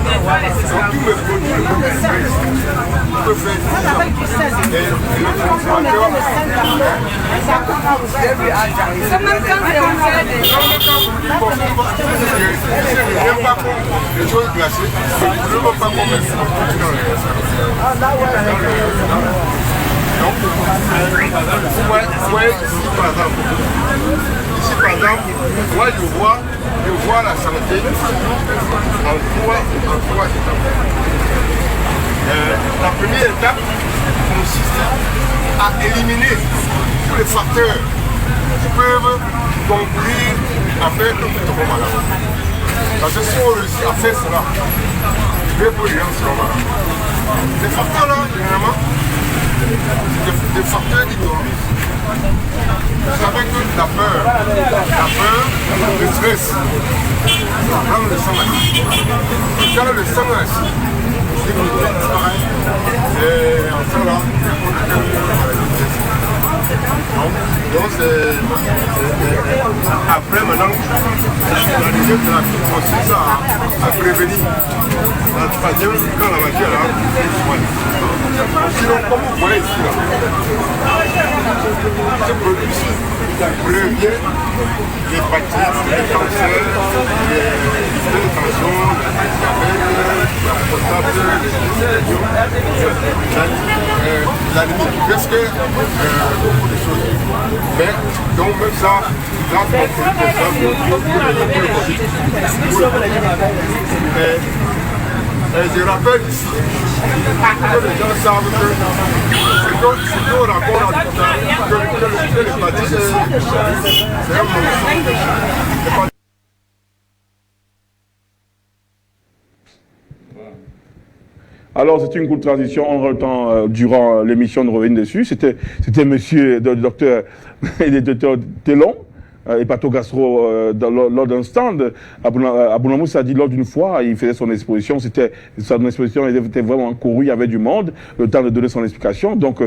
Donc tous mes produits, on peut faire Avec du sel. et le consommateur. C'est même quand c'est on fait des... Je n'aime pas les choses glacées, je ne veux pas qu'on mette ça dans les donc, vous voyez ici par exemple, moi je vois la santé en trois étapes. La première étape consiste à éliminer tous les facteurs qui peuvent concourir à faire que nous sommes malades. Parce que si on réussit à faire cela, les gens seront malades. Les facteurs là, généralement, des facteurs d'ignorance. Vous savez que la peur, le stress, ça rend le sang acide. Quand le sang est acide, c'est que le disparaît. Et en ça là, donc c'est après maintenant, la deuxième thérapie consiste à prévenir. La troisième, quand la maladie est là, c'est soigner. Sinon, comme vous voyez ici, là, ce produit-ci prévient les hépatites, les cancers, les tensions, le diabète, la prostate, l'anémie, presque beaucoup de choses. Mais donc même ça, là, on peut faire ça je rappelle ici que les gens savent que ce qu'on raconte à tout que l'hépatite c'est un mensonge. Alors, c'est une courte transition. On aura le temps, durant l'émission, de revenir dessus. C'était monsieur le docteur Telon, hépatogastro, lors d'un stand. Abounamous a dit lors d'une fois, il faisait son exposition. Son exposition était vraiment courue, il y avait du monde, le temps de donner son explication. Donc,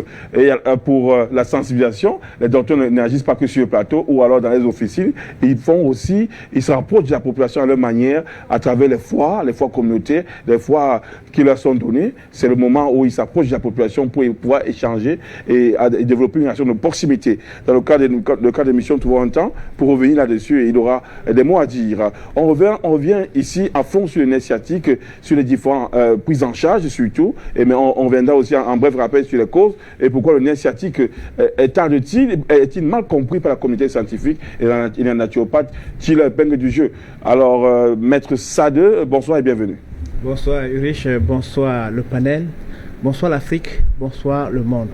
pour la sensibilisation, les docteurs n'agissent pas que sur le plateau ou alors dans les officines. Ils se rapprochent de la population à leur manière, à travers les foires communautaires, les foires qui leur sont données. C'est le moment où ils s'approchent de la population pour pouvoir échanger et développer une relation de proximité. Dans le cadre de l'émission Tout un temps, pour revenir là-dessus, il aura des mots à dire. On revient ici à fond sur les nerfs sciatiques, sur les différentes prises en charge surtout, mais on viendra aussi en bref rappel sur les causes et pourquoi le nerf sciatique est-il mal compris par la communauté scientifique et les naturopathes, qui leur épingle du jeu. Alors, Maître Sade, bonsoir et bienvenue. Bonsoir Ulrich, bonsoir le panel, bonsoir l'Afrique, bonsoir le monde.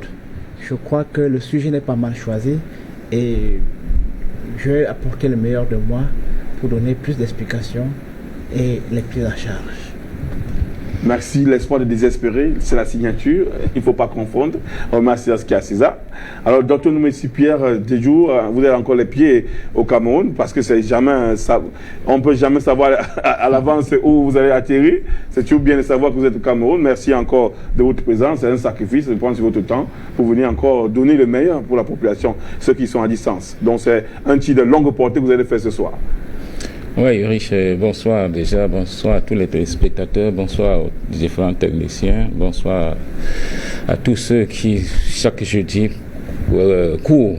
Je crois que le sujet n'est pas mal choisi et je vais apporter le meilleur de moi pour donner plus d'explications et les prises en charge. Merci, l'espoir de désespérer, c'est la signature, il ne faut pas confondre. On remercie à ce qu'il y a César. Alors, Dr Noumési Pierre, des jours, vous avez encore les pieds au Cameroun, parce que c'est jamais, on ne peut jamais savoir à l'avance où vous allez atterrir. C'est toujours bien de savoir que vous êtes au Cameroun. Merci encore de votre présence, c'est un sacrifice de prendre sur votre temps pour venir encore donner le meilleur pour la population, ceux qui sont à distance. Donc, c'est un tir de longue portée que vous allez faire ce soir. Oui, Ulrich, bonsoir déjà, bonsoir à tous les téléspectateurs, bonsoir aux différents techniciens, bonsoir à tous ceux qui, chaque jeudi, courent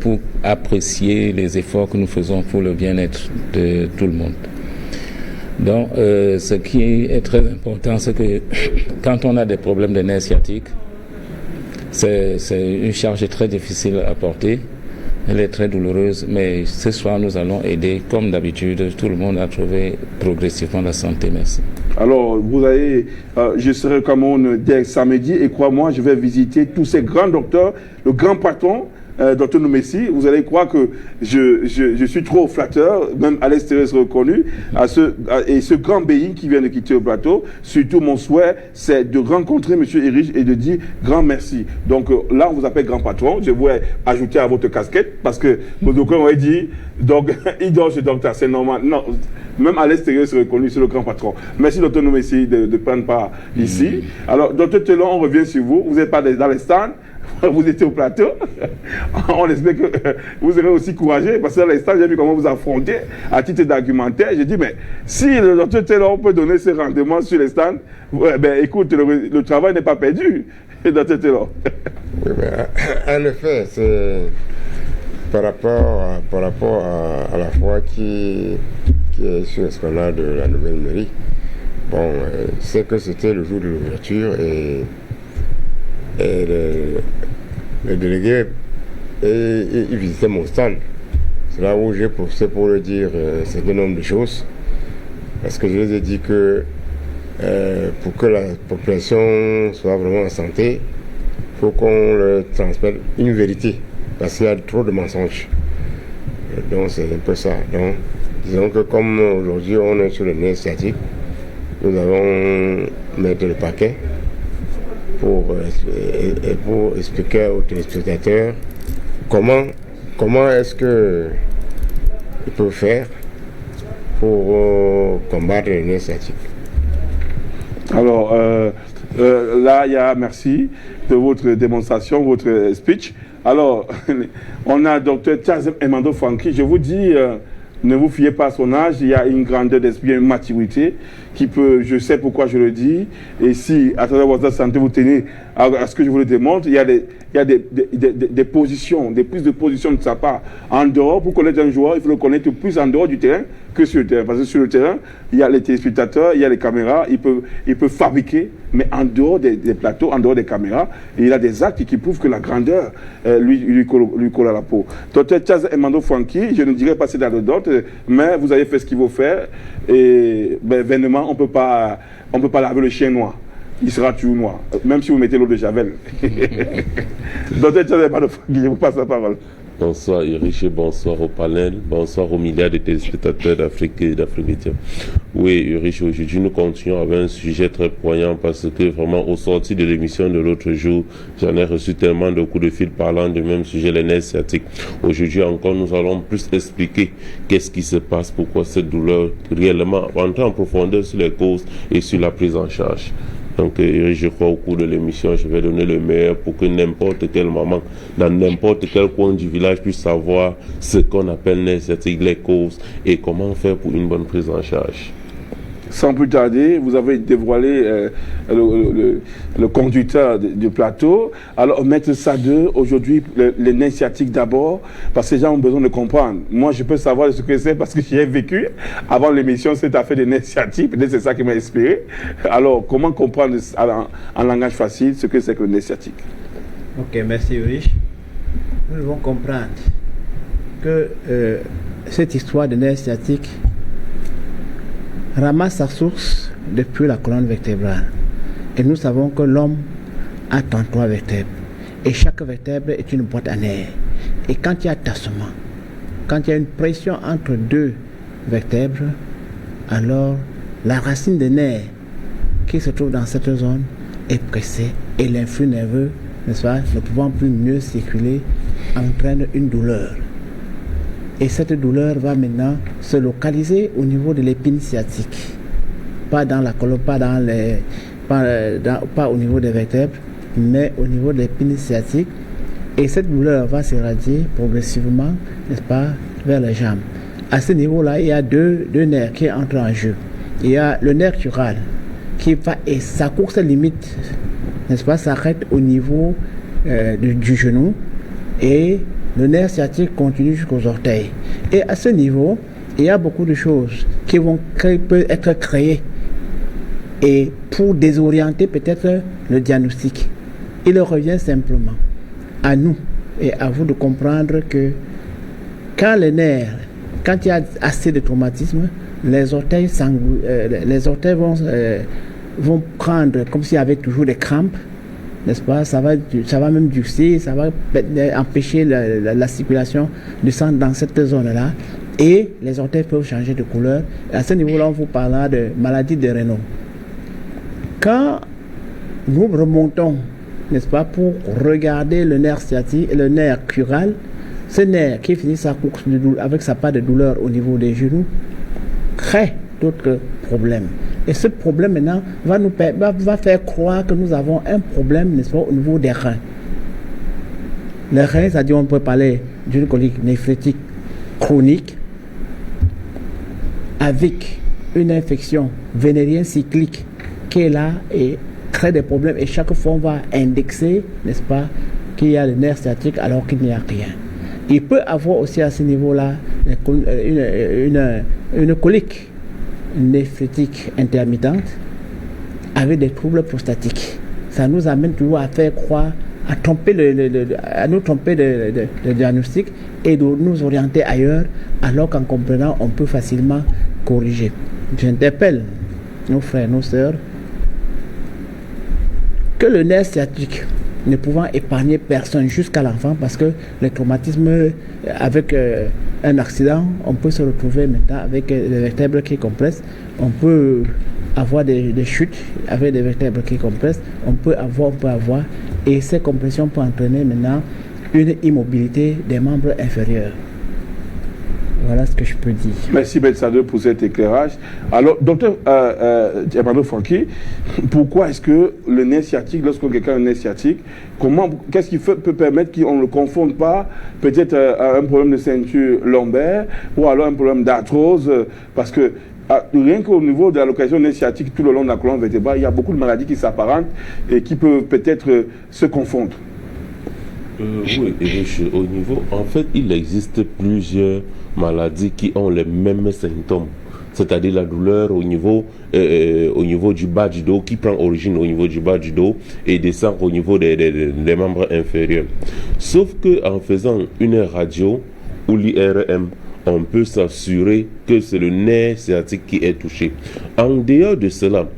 pour apprécier les efforts que nous faisons pour le bien-être de tout le monde. Donc, ce qui est très important, c'est que quand on a des problèmes de nerfs sciatiques, c'est une charge très difficile à porter. Elle est très douloureuse, mais ce soir, nous allons aider, comme d'habitude, tout le monde à trouver progressivement la santé. Merci. Alors, je serai au Cameroun dès samedi, et crois-moi, je vais visiter tous ces grands docteurs, le grand patron, Dr Noumési. Vous allez croire que je suis trop flatteur, même à l'extérieur c'est reconnu, et ce grand béni qui vient de quitter le plateau. Surtout, mon souhait, c'est de rencontrer M. Erich et de dire grand merci. Donc là, on vous appelle grand patron. Je voulais ajouter à votre casquette, parce que vos docteurs m'ont dit, donc, il dort chez docteur, c'est normal. Non, même à l'extérieur c'est reconnu, c'est le grand patron. Merci, Dr Noumési, de prendre part ici. Alors, Dr Telon, on revient sur vous. Vous n'êtes pas dans les stands. vous étiez au plateau. On espère que vous serez aussi courageux, parce que à l'instant, j'ai vu comment vous affrontez à titre d'argumentaire. J'ai dit, mais si le docteur Taylor peut donner ses rendements sur les stands, ben, écoute, le travail n'est pas perdu, docteur Taylor. Oui, mais en effet, c'est par rapport à la foi qui est sur l'esplanade de la nouvelle mairie. Bon, c'est que c'était le jour de l'ouverture et le délégué il visitait mon stand. C'est là où j'ai poussé pour lui dire un certain nombre de choses. Parce que je lui ai dit que pour que la population soit vraiment en santé, il faut qu'on leur transmette une vérité. Parce qu'il y a trop de mensonges. Donc c'est un peu ça. Donc, disons que comme aujourd'hui on est sur le nerf sciatique, nous allons mettre le paquet pour expliquer aux téléspectateurs comment est-ce que ils peuvent faire pour combattre le nerf sciatique. Alors, là, il y a merci de votre démonstration, votre speech. Alors, on a Dr Charles Emando Franky. Je vous dis, ne vous fiez pas à son âge, il y a une grandeur d'esprit, une maturité qui peut, je sais pourquoi je le dis, et si à travers votre santé vous tenez à ce que je vous le démontre, il y a des positions, des prises de position de sa part. En dehors, pour connaître un joueur, il faut le connaître plus en dehors du terrain que sur le terrain. Parce que sur le terrain, il y a les téléspectateurs, il y a les caméras, il peut fabriquer, mais en dehors des plateaux, en dehors des caméras, il a des actes qui prouvent que la grandeur lui colle à la peau. Dr Charles Emando Franky, je ne dirais pas c'est d'anecdote, mais vous avez fait ce qu'il faut faire, et ben, vainement, on peut pas laver le chien noir. Il sera toujours noir, même si vous mettez l'eau de Javel. Dr Charles Emando Franky, je vous passe la parole. Bonsoir Irish, bonsoir au panel, bonsoir aux milliards de téléspectateurs d'Afrique et d'Afrique Média. Oui Irish, aujourd'hui nous continuons avec un sujet très poignant parce que vraiment au sorti de l'émission de l'autre jour, j'en ai reçu tellement de coups de fil parlant du même sujet, les nerfs sciatiques. Aujourd'hui encore nous allons plus expliquer qu'est-ce qui se passe, pourquoi cette douleur, réellement entrer en profondeur sur les causes et sur la prise en charge. Donc, je crois au cours de l'émission, je vais donner le meilleur pour que n'importe quelle maman, dans n'importe quel coin du village, puisse savoir ce qu'on appelle nerfs sciatiques, les causes et comment faire pour une bonne prise en charge. Sans plus tarder, vous avez dévoilé le conducteur du plateau. Alors, Maître Sadeu, aujourd'hui, les nerfs sciatiques d'abord, parce que les gens ont besoin de comprendre. Moi, je peux savoir ce que c'est parce que j'ai vécu avant l'émission cette affaire des nerfs sciatiques. Peut-être c'est ça qui m'a inspiré. Alors, comment comprendre en langage facile ce que c'est que le nerf sciatique? Ok, merci Ulrich. Nous devons comprendre que cette histoire de nerfs sciatiques ramasse sa source depuis la colonne vertébrale. Et nous savons que l'homme a 33 vertèbres. Et chaque vertèbre est une boîte à nerfs. Et quand il y a tassement, quand il y a une pression entre deux vertèbres, alors la racine des nerfs qui se trouve dans cette zone est pressée et l'influx nerveux, n'est-ce pas, ne pouvant plus mieux circuler, entraîne une douleur. Et cette douleur va maintenant se localiser au niveau de l'épine sciatique. Pas dans la colonne, pas au niveau des vertèbres, mais au niveau de l'épine sciatique. Et cette douleur va s'éradier progressivement, n'est-ce pas, vers les jambes. À ce niveau-là, il y a deux nerfs qui entrent en jeu. Il y a le nerf cural qui va, et sa course limite, n'est-ce pas, s'arrête au niveau du genou. Et le nerf sciatique continue jusqu'aux orteils. Et à ce niveau, il y a beaucoup de choses qui peuvent être créées. Et pour désorienter peut-être le diagnostic, il revient simplement à nous et à vous de comprendre que quand les nerfs, quand il y a assez de traumatisme, les orteils vont prendre comme s'il y avait toujours des crampes. N'est-ce pas? Ça va même durcir, ça va empêcher la circulation du sang dans cette zone-là. Et les orteils peuvent changer de couleur. Et à ce niveau-là, on vous parlera de maladie de Raynaud. Quand nous remontons, n'est-ce pas, pour regarder le nerf sciatique, le nerf cural, ce nerf qui finit sa course avec sa part de douleur au niveau des genoux, crée d'autres problèmes. Et ce problème maintenant va faire croire que nous avons un problème, n'est-ce pas, au niveau des reins. Les reins, c'est-à-dire on peut parler d'une colique néphrétique chronique avec une infection vénérienne cyclique qui est là et crée des problèmes. Et chaque fois, on va indexer, n'est-ce pas, qu'il y a le nerf sciatique alors qu'il n'y a rien. Il peut avoir aussi à ce niveau-là une colique néphrétique intermittente avec des troubles prostatiques. Ça nous amène toujours à faire croire, à nous tromper de diagnostic et de nous orienter ailleurs, alors qu'en comprenant, on peut facilement corriger. J'interpelle nos frères, nos sœurs, que le nerf sciatique ne pouvant épargner personne jusqu'à l'enfant, parce que les traumatismes avec un accident, on peut se retrouver maintenant avec des vertèbres qui compressent, on peut avoir des chutes avec des vertèbres qui compressent, on peut avoir, et ces compressions peuvent entraîner maintenant une immobilité des membres inférieurs. Voilà ce que je peux dire. Merci Belsade pour cet éclairage. Alors, docteur Emmanuel Franqui, pourquoi est-ce que le nerf sciatique, lorsque quelqu'un a un nerf sciatique, qu'est-ce qui peut permettre qu'on ne le confonde pas peut-être à un problème de ceinture lombaire ou alors un problème d'arthrose, parce que rien qu'au niveau de la localisation nerf sciatique tout le long de la colonne vertébrale, il y a beaucoup de maladies qui s'apparentent et qui peuvent peut-être se confondre. Oui, au niveau, en fait, il existe plusieurs maladies qui ont les mêmes symptômes, c'est-à-dire la douleur au niveau du bas du dos, qui prend origine au niveau du bas du dos et descend au niveau des membres inférieurs. Sauf qu'en faisant une radio ou l'IRM, on peut s'assurer que c'est le nerf sciatique qui est touché. En dehors de cela,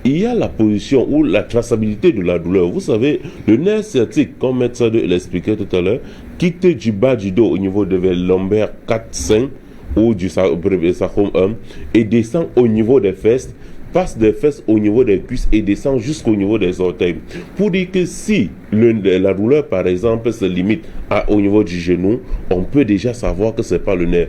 il y a la position ou la traçabilité de la douleur. Vous savez, le nerf sciatique, comme Maître l'expliquait tout à l'heure, quitte du bas du dos au niveau de lombaire 4-5 ou du sacrum 1 et descend au niveau des fesses, passe des fesses au niveau des cuisses et descend jusqu'au niveau des orteils. Pour dire que si la douleur, par exemple, se limite au niveau du genou, on peut déjà savoir que ce n'est pas le nerf.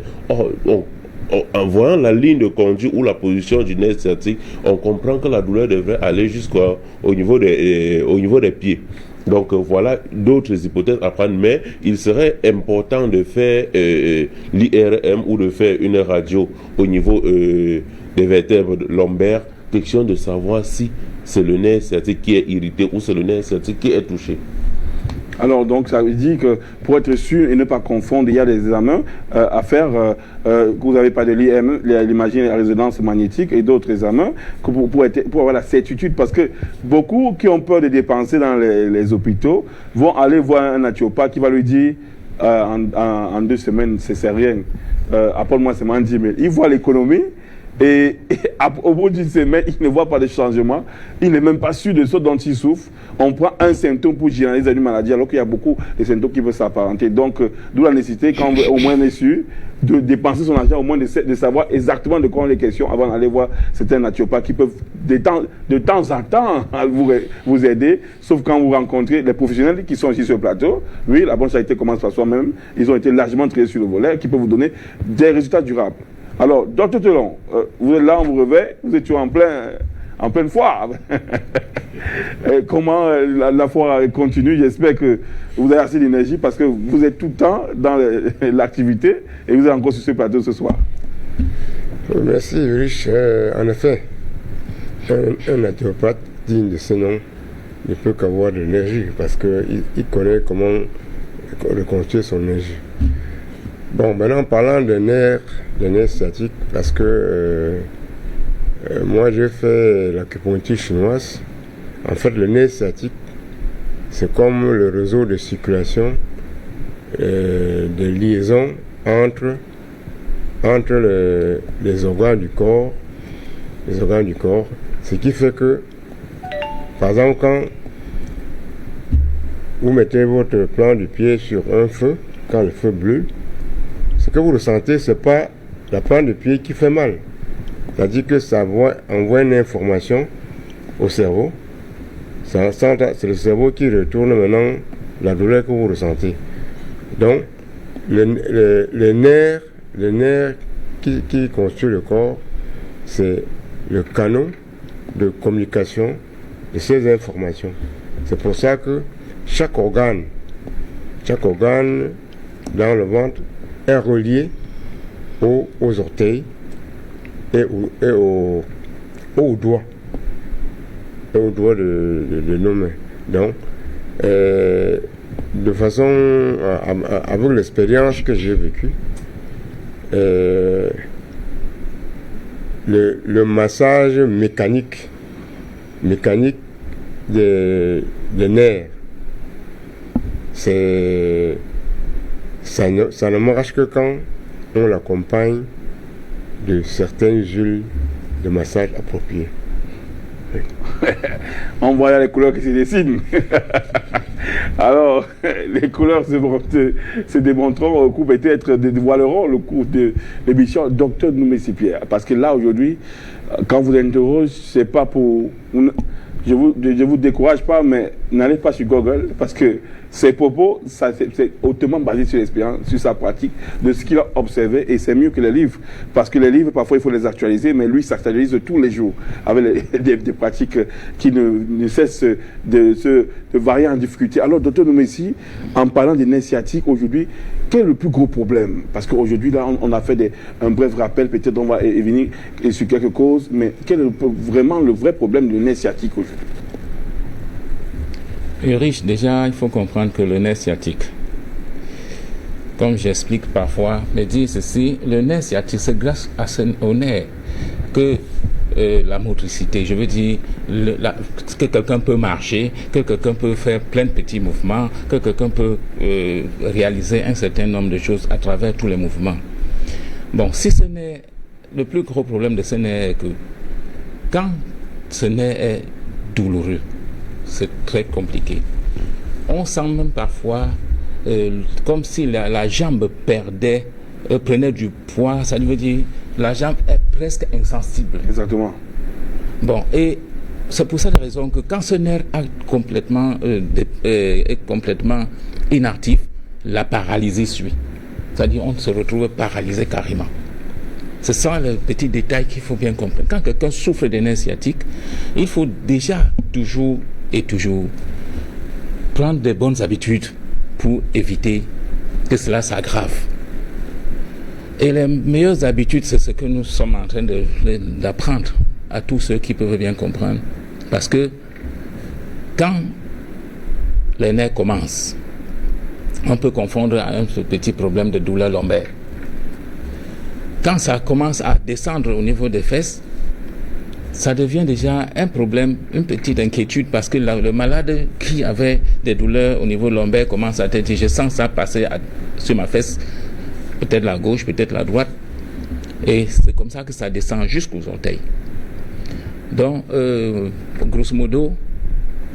En voyant la ligne de conduite ou la position du nerf sciatique, on comprend que la douleur devrait aller jusqu'au niveau des pieds. Donc voilà d'autres hypothèses à prendre, mais il serait important de faire l'IRM ou de faire une radio au niveau des vertèbres lombaires, question de savoir si c'est le nerf sciatique qui est irrité ou c'est le nerf sciatique qui est touché. Alors, donc, ça veut dire que pour être sûr et ne pas confondre, il y a des examens à faire. Vous n'avez pas de l'IM, l'imagine la résonance magnétique et d'autres examens pour avoir la certitude. Parce que beaucoup qui ont peur de dépenser dans les hôpitaux vont aller voir un naturopathe qui va lui dire en 2 semaines, c'est rien. Apporte-moi seulement 10 000. Il voit l'économie. Et au bout d'une semaine, il ne voit pas de changement. Il n'est même pas sûr de ce dont il souffre. On prend un symptôme pour généraliser une maladie, alors qu'il y a beaucoup de symptômes qui peuvent s'apparenter. Donc, d'où la nécessité, quand au moins on est sûr, de dépenser son argent, au moins de savoir exactement de quoi on est question avant d'aller voir certains naturopathes qui peuvent de temps en temps vous aider. Sauf quand vous rencontrez les professionnels qui sont ici sur le plateau. Oui, la bonne charité commence par soi-même. Ils ont été largement traînés sur le volet, qui peuvent vous donner des résultats durables. Alors, Dr Telon, vous êtes là, on vous réveille, vous étiez en pleine foire. Comment la foire continue? J'espère que vous avez assez d'énergie parce que vous êtes tout le temps dans l'activité et vous êtes encore sur ce plateau ce soir. Merci, Rich. En effet, un naturopathe digne de ce nom ne peut qu'avoir de l'énergie parce qu'il connaît comment reconstruire son énergie. Bon, maintenant, parlant des nerfs sciatiques, parce que moi, j'ai fait l'acupuncture chinoise. En fait, le nerf sciatique, c'est comme le réseau de circulation, de liaison entre les organes du corps, ce qui fait que, par exemple, quand vous mettez votre plan du pied sur un feu, quand le feu brûle, ce que vous ressentez, ce n'est pas la plante de pied qui fait mal. C'est-à-dire que ça envoie une information au cerveau. C'est le cerveau qui retourne maintenant la douleur que vous ressentez. Donc, les nerfs qui construisent le corps, c'est le canon de communication de ces informations. C'est pour ça que chaque organe chaque organe dans le ventre est relié aux orteils et aux doigts. Et aux doigts de nos mains. Donc, de façon, avec l'expérience que j'ai vécue, le massage mécanique des nerfs, ça ne marche que quand on l'accompagne de certaines huiles de massage appropriées. On voit là les couleurs qui se dessinent. Alors, les couleurs se démontreront au cours, peut-être dévoileront le cours de l'émission Docteur Nouméssy Pierre. Parce que là, aujourd'hui, quand vous interrogez, c'est pas pour... Je vous décourage pas, mais n'allez pas sur Google, parce que ces propos, c'est hautement basé sur l'expérience, sur sa pratique, de ce qu'il a observé, et c'est mieux que les livres. Parce que les livres, parfois, il faut les actualiser, mais lui, s'actualise tous les jours, avec des pratiques qui ne cessent de varier en difficulté. Alors, docteur Nouméssy, en parlant des nerfs sciatiques, aujourd'hui, quel est le plus gros problème? Parce qu'aujourd'hui, là, on a fait un bref rappel, peut-être on va venir sur quelques causes, mais quel est vraiment le vrai problème du nerf sciatique aujourd'hui? Ulrich, déjà, il faut comprendre que le nerf sciatique, comme j'explique parfois, me dit ceci, le nerf sciatique, c'est grâce au nerf que la motricité, je veux dire, que quelqu'un peut marcher, que quelqu'un peut faire plein de petits mouvements, que quelqu'un peut réaliser un certain nombre de choses à travers tous les mouvements. Bon, si ce n'est le plus gros problème de ce nerf est que quand ce nerf est douloureux, c'est très compliqué. On sent même parfois comme si la jambe prenait du poids, ça veut dire la jambe est presque insensible. Exactement. Bon, et c'est pour cette raison que quand ce nerf est complètement inactif, la paralysie suit. C'est-à-dire on se retrouve paralysé carrément. Ce sont les petits détails qu'il faut bien comprendre. Quand quelqu'un souffre de nerfs sciatiques, il faut déjà toujours prendre de bonnes habitudes pour éviter que cela s'aggrave. Et les meilleures habitudes, c'est ce que nous sommes en train d'apprendre à tous ceux qui peuvent bien comprendre. Parce que quand les nerfs commencent, on peut confondre un petit problème de douleur lombaire. Quand ça commence à descendre au niveau des fesses, ça devient déjà un problème, une petite inquiétude, parce que le malade qui avait des douleurs au niveau lombaire commence à dire, je sens ça passer sur ma fesse, peut-être la gauche, peut-être la droite, et c'est comme ça que ça descend jusqu'aux orteils. Donc, grosso modo,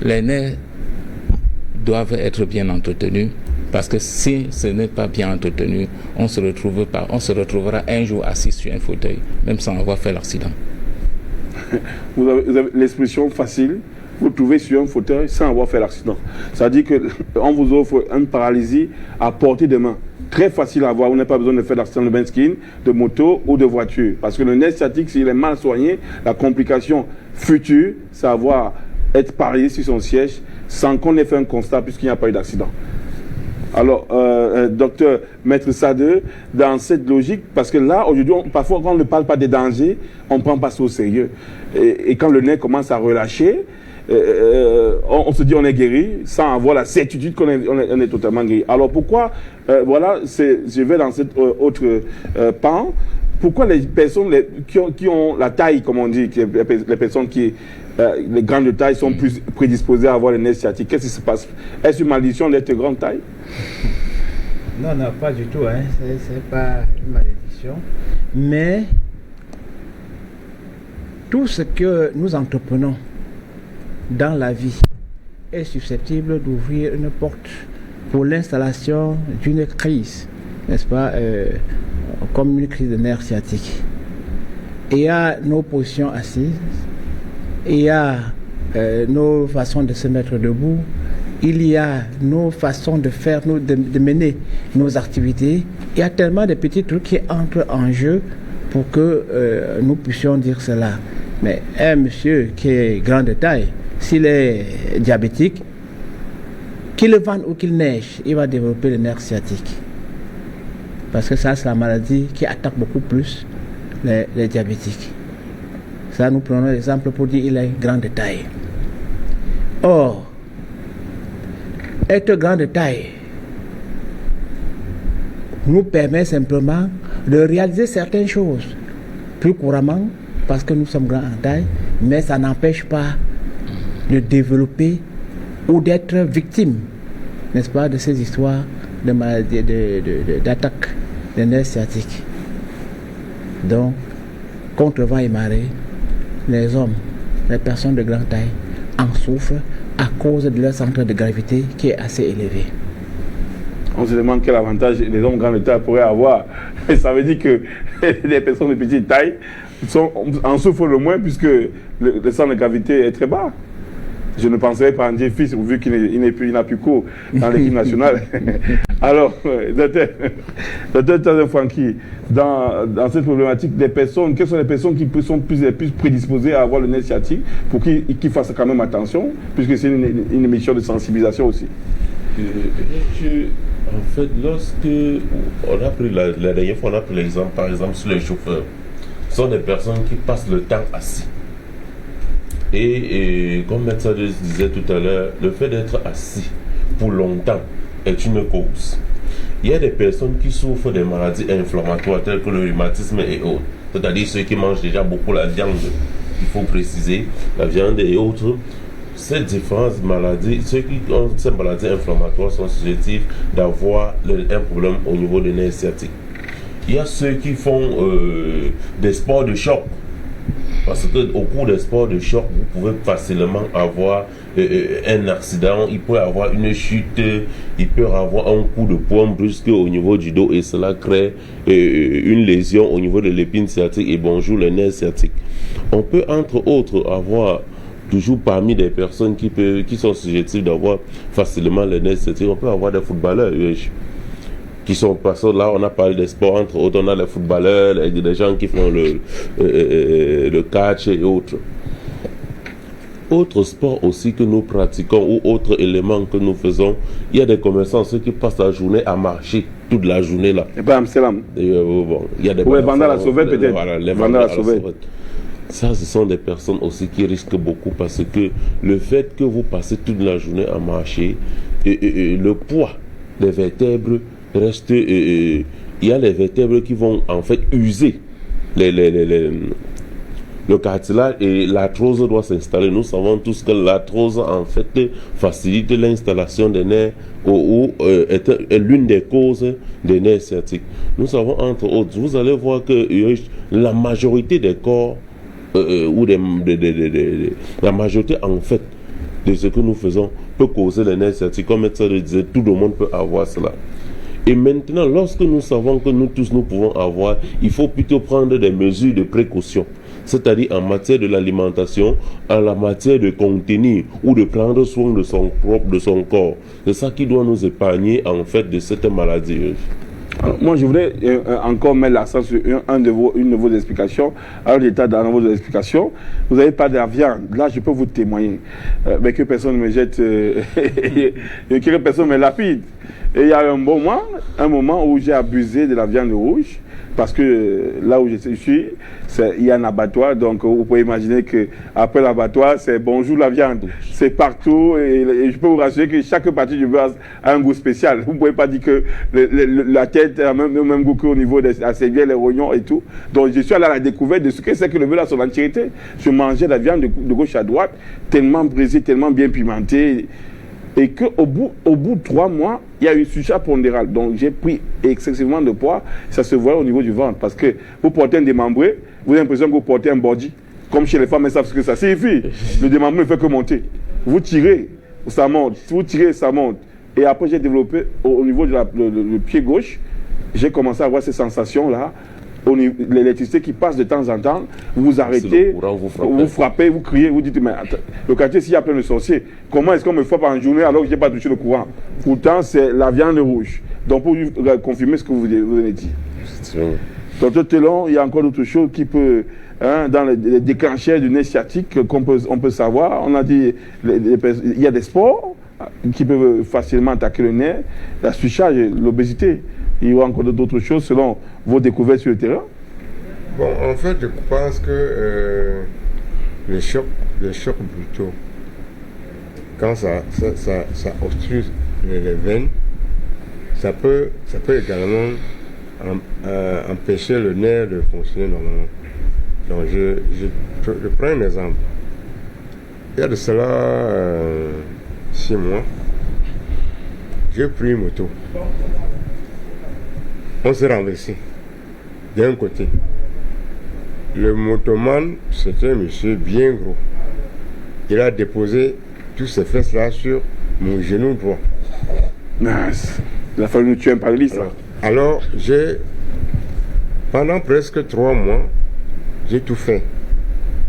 les nerfs doivent être bien entretenus, parce que si ce n'est pas bien entretenu, on se retrouvera un jour assis sur un fauteuil, même sans avoir fait l'accident. Vous avez l'expression facile, vous trouvez sur un fauteuil sans avoir fait l'accident. Ça veut dire qu'on vous offre une paralysie à portée de main. Très facile à avoir, vous n'avez pas besoin de faire d'accident de benzine, de moto ou de voiture. Parce que le nerf sciatique, s'il est mal soigné, la complication future, c'est être paralysé sur son siège sans qu'on ait fait un constat puisqu'il n'y a pas eu d'accident. Alors, docteur Maître Sadeu, dans cette logique, parce que là, aujourd'hui, parfois, quand on ne parle pas des dangers, on ne prend pas ça au sérieux. Et quand le nerf commence à relâcher, on se dit on est guéri, sans avoir la certitude qu'on est totalement guéri. Alors, pourquoi, je vais dans cette autre pan, pourquoi les personnes qui ont la taille, comme on dit, les personnes qui... les grandes tailles sont plus prédisposées à avoir les nerfs sciatiques. Qu'est-ce qui se passe? Est-ce une malédiction d'être grande taille? Non, pas du tout. C'est pas une malédiction. Mais tout ce que nous entreprenons dans la vie est susceptible d'ouvrir une porte pour l'installation d'une crise, n'est-ce pas, comme une crise de nerfs sciatiques. Il y a nos positions assises, il y a nos façons de se mettre debout, il y a nos façons de faire, de mener nos activités. Il y a tellement de petits trucs qui entrent en jeu pour que nous puissions dire cela. Mais un monsieur qui est grand de taille, s'il est diabétique, qu'il vente ou qu'il neige, il va développer le nerf sciatique. Parce que ça, c'est la maladie qui attaque beaucoup plus les diabétiques. Ça, nous prenons l'exemple pour dire qu'il est grand de taille. Or, être grand de taille nous permet simplement de réaliser certaines choses plus couramment parce que nous sommes grands en taille, mais ça n'empêche pas de développer ou d'être victime, n'est-ce pas, de ces histoires de maladies, d'attaques des nerfs sciatiques. Donc, contre vent et marée, les hommes, les personnes de grande taille en souffrent à cause de leur centre de gravité qui est assez élevé. On se demande quel avantage les hommes de grande taille pourraient avoir. Et ça veut dire que les personnes de petite taille en souffrent le moins puisque le centre de gravité est très bas. Je ne penserais pas en dire fils, vu qu'il n'a plus cours dans l'équipe nationale. Alors, docteur Francky, dans cette problématique des personnes, quelles sont les personnes qui sont plus prédisposées à avoir le nerf sciatique pour qu'ils fassent quand même attention, puisque c'est une émission de sensibilisation aussi. En fait, lorsque on a pris la dernière fois, on a pris l'exemple, par exemple, sur les chauffeurs. Ce sont des personnes qui passent le temps assis. Et comme Médecin disait tout à l'heure, le fait d'être assis pour longtemps est une cause. Il y a des personnes qui souffrent des maladies inflammatoires telles que le rhumatisme et autres. C'est-à-dire ceux qui mangent déjà beaucoup la viande, il faut préciser, la viande et autres. Ces différentes maladies, ceux qui ont ces maladies inflammatoires sont susceptibles d'avoir un problème au niveau des nerfs sciatiques. Il y a ceux qui font des sports de choc. Parce qu'au cours des sports de choc, vous pouvez facilement avoir un accident, il peut avoir une chute, il peut avoir un coup de poing brusque au niveau du dos et cela crée une lésion au niveau de l'épine sciatique et bonjour les nerfs sciatiques. On peut entre autres avoir toujours parmi des personnes qui sont susceptibles d'avoir facilement les nerfs sciatiques, on peut avoir des footballeurs qui sont passés là, on a parlé des sports, entre autres, on a les footballeurs, des gens qui font le catch et autres. Autre sport aussi que nous pratiquons ou autre élément que nous faisons, il y a des commerçants, ceux qui passent la journée à marcher, toute la journée là. Et pas Amsterdam. Bon, il y a des bandes à la sauvette peut-être. Voilà, les bandes à la sauvette. Ça, ce sont des personnes aussi qui risquent beaucoup parce que le fait que vous passez toute la journée à marcher, le poids des vertèbres reste, il y a les vertèbres qui vont en fait user le cartilage et l'arthrose doit s'installer. Nous savons tous que l'arthrose en fait facilite l'installation des nerfs ou est l'une des causes des nerfs sciatiques. Nous savons entre autres, vous allez voir que la majorité des corps ou la majorité en fait de ce que nous faisons peut causer les nerfs sciatiques. Comme Médecin le disait, tout le monde peut avoir cela. Et maintenant, lorsque nous savons que nous tous nous pouvons avoir, il faut plutôt prendre des mesures de précaution. C'est-à-dire en matière de l'alimentation, en la matière de contenir ou de prendre soin de son corps. C'est ça qui doit nous épargner en fait de cette maladie. Alors, moi, je voudrais encore mettre l'accent sur une de vos explications. Alors, l'état dans vos explications, vous n'avez pas de la viande. Là, je peux vous témoigner. Mais que personne ne me jette, que personne ne me lapide. Et il y a un moment où j'ai abusé de la viande rouge. Parce que là où je suis, il y a un abattoir, donc vous pouvez imaginer qu'après l'abattoir, c'est bonjour la viande. C'est partout et je peux vous rassurer que chaque partie du bœuf a un goût spécial. Vous ne pouvez pas dire que la tête a le même goût qu'au niveau de la cervielle, les rognons et tout. Donc je suis allé à la découverte de ce que c'est que le bœuf à son entièreté. Je mangeais la viande de gauche à droite, tellement brisée, tellement bien pimentée. Et qu'au bout de 3 mois, il y a eu une surcharge pondérale. Donc j'ai pris excessivement de poids. Ça se voit au niveau du ventre. Parce que vous portez un démembré, vous avez l'impression que vous portez un body. Comme chez les femmes, elles savent ce que ça signifie. Le démembré ne fait que monter. Vous tirez, ça monte. Vous tirez, ça monte. Et après, j'ai développé au niveau du pied gauche, j'ai commencé à avoir ces sensations-là. L'électricité qui passe de temps en temps, vous arrêtez, vous frappez, vous criez, vous dites mais attends, le quartier s'il y a plein de sorciers, comment est-ce qu'on me frappe en journée alors que je n'ai pas touché le courant? Pourtant c'est la viande rouge. Donc pour confirmer ce que vous venez de dire. Docteur Tellon, il y a encore d'autres choses qui peut, dans les déclencheurs du nerf sciatique on peut savoir. On a dit il y a des sports qui peuvent facilement attaquer le nerf, la surcharge, l'obésité. Il y aura encore d'autres choses selon vos découvertes sur le terrain? Bon, en fait, je pense que les chocs brutaux, quand ça obstrue les veines, ça peut également empêcher le nerf de fonctionner normalement. Donc, je prends un exemple. Il y a de cela 6 mois, j'ai pris une moto. On s'est renversé d'un côté. Le motoman, c'était un monsieur bien gros. Il a déposé tous ses fesses là sur mon genou droit. Nice. Il a fallu nous tuer un paralysme. Alors, pendant presque 3 mois, j'ai tout fait.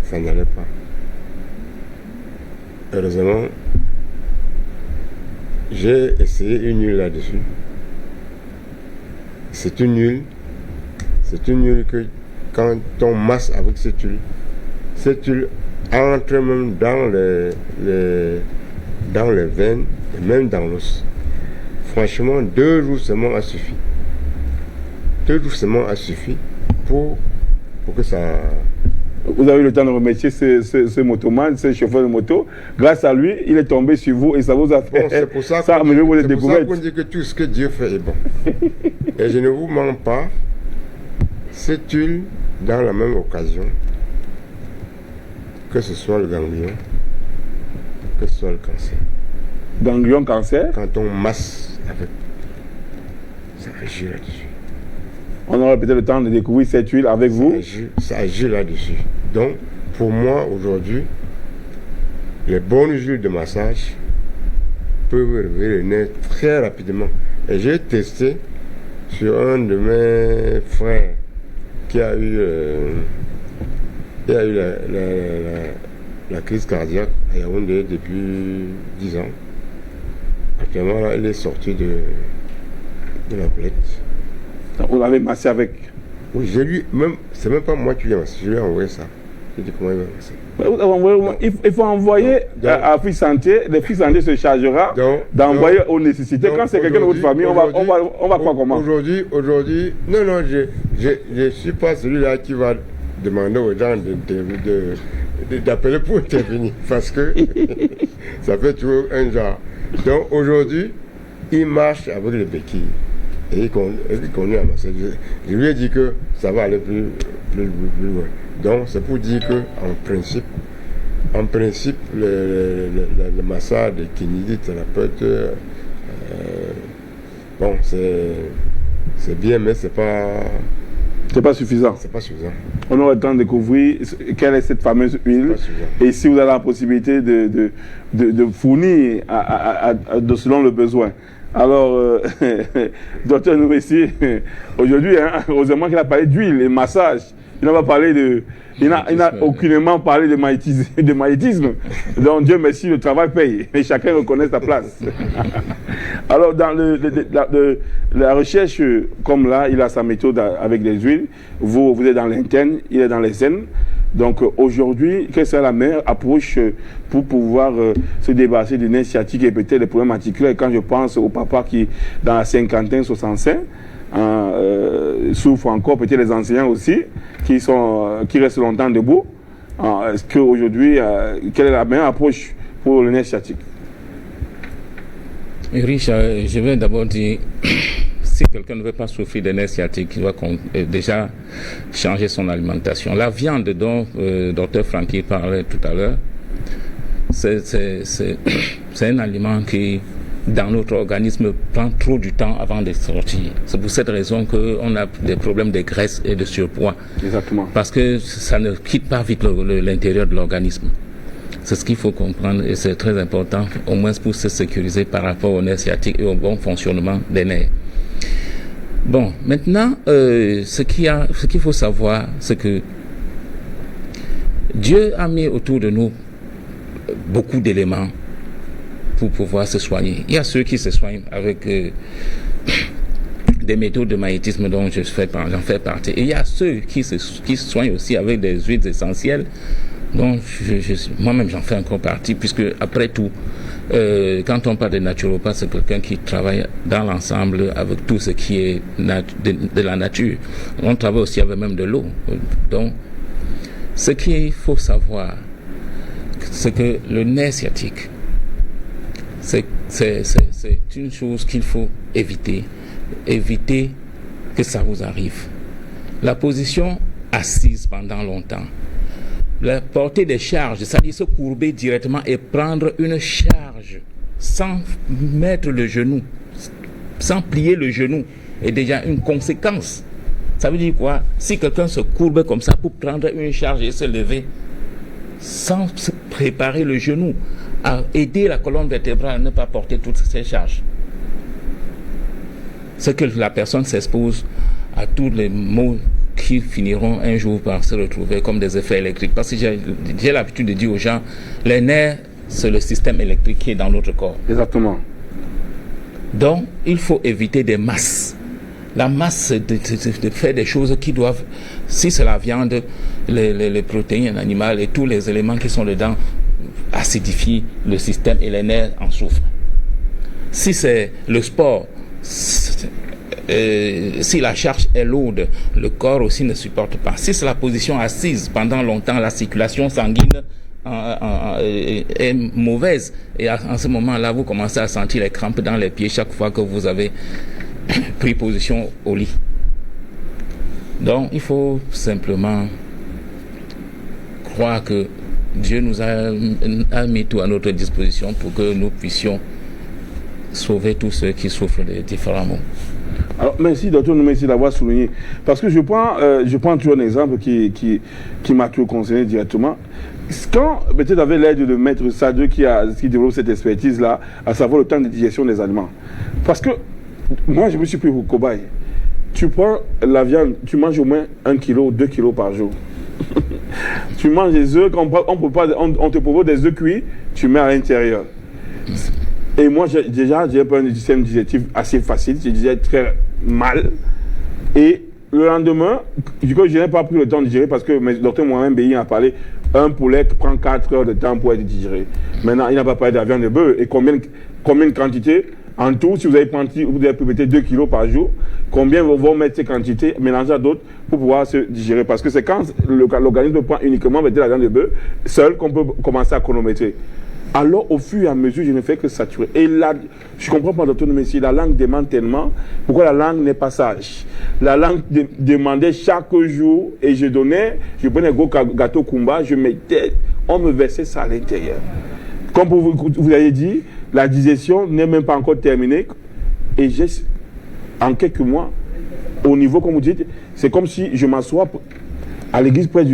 Ça n'allait pas. Heureusement, j'ai essayé une huile là-dessus. C'est une huile que quand on masse avec cette huile entre même dans les veines et même dans l'os. Franchement, 2 jours seulement a suffi. 2 jours seulement a suffi pour que ça... Vous avez eu le temps de remercier ce motoman, ce chauffeur de moto. Grâce à lui, il est tombé sur vous et ça vous a fait... Bon, c'est pour ça qu'on dit que tout ce que Dieu fait est bon. Et je ne vous mens pas, cette huile, dans la même occasion, que ce soit le ganglion, que ce soit le cancer. Ganglion, cancer? Quand on masse avec, ça agit là-dessus. On aura peut-être le temps de découvrir cette huile avec vous. Ça agit là-dessus. Donc, pour moi, aujourd'hui, les bonnes huiles de massage peuvent réveiller le nerf très rapidement. Et j'ai testé sur un de mes frères qui a eu la crise cardiaque à Yaoundé depuis 10 ans. Actuellement, là, il est sorti de la boulette. Vous l'avez massé avec? Oui, c'est même pas moi qui l'ai massé, je lui ai envoyé ça. J'ai dit comment il va masser. Il faut envoyer à Free Santé, le Free Santé se chargera d'envoyer aux nécessités. Quand c'est quelqu'un de votre famille, on va croire comment? Aujourd'hui, non, je ne suis pas celui-là qui va demander aux gens d'appeler pour intervenir, parce que ça fait toujours un genre. Donc aujourd'hui, il marche avec les béquilles. Et il continue à masser. Je lui ai dit que ça va aller plus loin. Donc c'est pour dire que en principe, le massage de kinésithérapeute, bon, c'est bien, mais c'est pas suffisant. C'est pas suffisant. On aura le temps de découvrir quelle est cette fameuse huile. Et si vous avez la possibilité de fournir selon le besoin. Alors, docteur Nouressier, aujourd'hui, heureusement qu'il a parlé d'huile et massage. Il n'a pas parlé il n'a aucunement parlé de magnétisme. Donc, Dieu merci, le travail paye. Et chacun reconnaît sa place. Alors, dans la recherche, comme là, il a sa méthode avec des huiles. Vous êtes dans l'interne, il est dans les scènes. Donc aujourd'hui, quelle serait la meilleure approche pour pouvoir se débarrasser du nerf sciatique et peut-être des problèmes articulaires? Quand je pense au papa qui, dans la cinquantaine, 65, souffre encore, peut-être les enseignants aussi, qui restent longtemps debout. Est-ce qu'aujourd'hui, quelle est la meilleure approche pour le nerf sciatique? Richard, je vais d'abord dire... Si quelqu'un ne veut pas souffrir de nerfs sciatiques, il doit déjà changer son alimentation. La viande dont Dr Francky parlait tout à l'heure, c'est un aliment qui, dans notre organisme, prend trop du temps avant de sortir. C'est pour cette raison qu'on a des problèmes de graisse et de surpoids. Exactement. Parce que ça ne quitte pas vite l'intérieur de l'organisme. C'est ce qu'il faut comprendre et c'est très important, au moins pour se sécuriser par rapport aux nerfs sciatiques et au bon fonctionnement des nerfs. Bon, maintenant, ce qu'il faut savoir, c'est que Dieu a mis autour de nous beaucoup d'éléments pour pouvoir se soigner. Il y a ceux qui se soignent avec des méthodes de magnétisme dont j'en fais partie. Et il y a ceux qui se soignent aussi avec des huiles essentielles Donc, moi-même, j'en fais encore partie, puisque, après tout, quand on parle de naturopathe, c'est quelqu'un qui travaille dans l'ensemble avec tout ce qui est de la nature. On travaille aussi avec même de l'eau. Donc, ce qu'il faut savoir, c'est que le nerf sciatique, c'est une chose qu'il faut éviter. Éviter que ça vous arrive. La position assise pendant longtemps, la portée des charges, c'est-à-dire se courber directement et prendre une charge sans mettre le genou, sans plier le genou, est déjà une conséquence. Ça veut dire quoi? Si quelqu'un se courbe comme ça pour prendre une charge et se lever, sans se préparer le genou, à aider la colonne vertébrale à ne pas porter toutes ces charges, c'est que la personne s'expose à tous les maux qui finiront un jour par se retrouver comme des effets électriques. Parce que j'ai l'habitude de dire aux gens, les nerfs, c'est le système électrique qui est dans notre corps. Exactement. Donc, il faut éviter des masses. La masse, c'est de faire des choses qui doivent, si c'est la viande, les protéines animales et tous les éléments qui sont dedans, acidifient le système et les nerfs en souffrent. Si c'est le sport, si la charge est lourde, le corps aussi ne supporte pas. Si c'est la position assise pendant longtemps, la circulation sanguine est mauvaise. Et en ce moment-là, vous commencez à sentir les crampes dans les pieds chaque fois que vous avez pris position au lit. Donc, il faut simplement croire que Dieu nous a mis tout à notre disposition pour que nous puissions sauver tous ceux qui souffrent de différents maux. Alors, merci, docteur, merci d'avoir souligné. Parce que je prends toujours un exemple qui m'a toujours concerné directement. Quand peut-être avec l'aide de Maître Sadeux qui développe cette expertise-là, à savoir le temps de digestion des aliments. Parce que moi, je me suis pris pour cobaye. Tu prends la viande, tu manges au moins 1 kg, 2 kg par jour. Tu manges des œufs, on te propose des œufs cuits, tu mets à l'intérieur. Et moi, j'ai un système digestif assez facile, je disais très mal. Et le lendemain, du coup, je n'ai pas pris le temps de digérer parce que le docteur Mohamed Beyi a parlé, un poulet prend 4 heures de temps pour être digéré. Maintenant, il n'a pas parlé de la viande de bœuf. Et combien de quantités? En tout, si vous avez pu mettre 2 kilos par jour, combien vont mettre ces quantités, mélanger à d'autres pour pouvoir se digérer? Parce que c'est quand l'organisme prend uniquement la viande de bœuf, seul qu'on peut commencer à chronométrer. Alors, au fur et à mesure, je ne fais que saturer. Et là, je comprends pas, docteur Messi, la langue demande tellement. Pourquoi la langue n'est pas sage? La langue demandait chaque jour, et je prenais un gros gâteau Kumba, on me versait ça à l'intérieur. Comme vous avez dit, la digestion n'est même pas encore terminée. Et en quelques mois, au niveau, comme vous dites, c'est comme si je m'assois à l'église près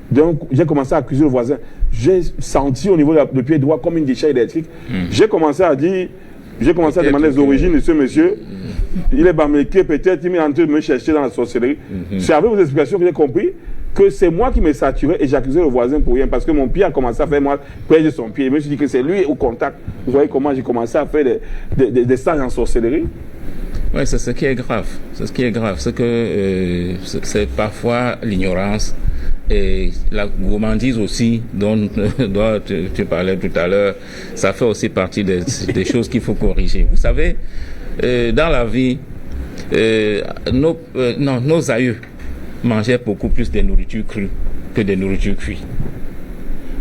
donc, j'ai commencé à accuser le voisin. J'ai senti au niveau du pied droit comme une décharge électrique. J'ai commencé à demander les origines de ce monsieur. Il est bamléqué, peut-être, il est en train de me chercher dans la sorcellerie. C'est avec vos explications que j'ai compris que c'est moi qui me saturais et j'accusais le voisin pour rien parce que mon pied a commencé à faire moi près de son pied. Je me suis dit que c'est lui au contact. Vous voyez comment j'ai commencé à faire des stages en sorcellerie. Oui, c'est ce qui est grave. C'est ce qui est grave. C'est que c'est parfois l'ignorance et la gourmandise aussi dont tu parlais tout à l'heure. Ça fait aussi partie des choses qu'il faut corriger. Vous savez, dans la vie, nos aïeux mangeaient beaucoup plus de nourriture crue que de nourriture cuite.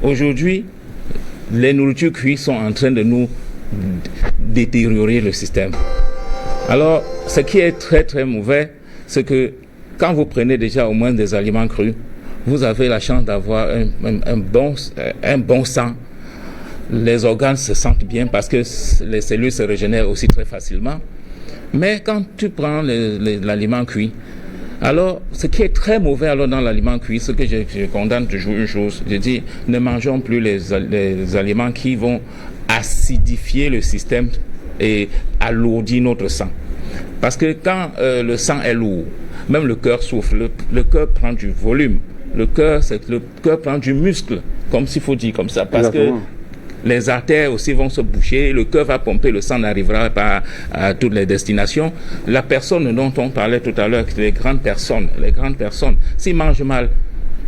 Aujourd'hui, les nourritures cuites sont en train de nous détériorer le système. Alors, ce qui est très très mauvais, c'est que quand vous prenez déjà au moins des aliments crus, vous avez la chance d'avoir un bon sang. Les organes se sentent bien parce que les cellules se régénèrent aussi très facilement. Mais quand tu prends l'aliment cuit, alors ce qui est très mauvais alors dans l'aliment cuit, c'est que je condamne toujours une chose, je dis ne mangeons plus les aliments qui vont acidifier le système et alourdir notre sang. Parce que quand le sang est lourd, même le cœur souffre, le cœur prend du volume. Le cœur prend du muscle, comme s'il faut dire comme ça, parce Exactement. Que les artères aussi vont se boucher, le cœur va pomper, le sang n'arrivera pas à toutes les destinations. La personne dont on parlait tout à l'heure, les grandes personnes, s'ils mangent mal,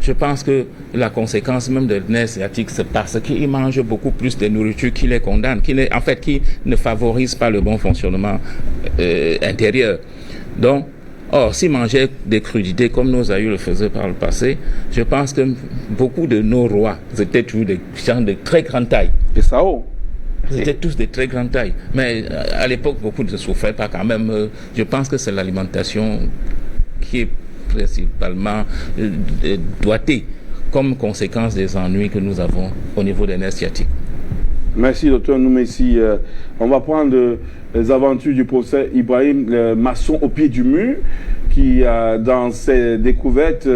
Je pense que la conséquence même de nerf sciatique, c'est parce qu'ils mangent beaucoup plus de nourriture qui les condamne, qui ne favorise pas le bon fonctionnement intérieur. Donc, or, s'ils mangeaient des crudités comme nos aïeux le faisaient par le passé, je pense que beaucoup de nos rois étaient toujours des gens de très grande taille. Et ça, oh. C'était tous de très grande taille. Mais à l'époque, beaucoup ne souffraient pas quand même. Je pense que c'est l'alimentation qui est principalement doigtée comme conséquence des ennuis que nous avons au niveau des nerfs sciatiques. Merci, docteur Noumessi. On va prendre les aventures du professeur Ibrahim, le maçon au pied du mur, qui, dans ses découvertes,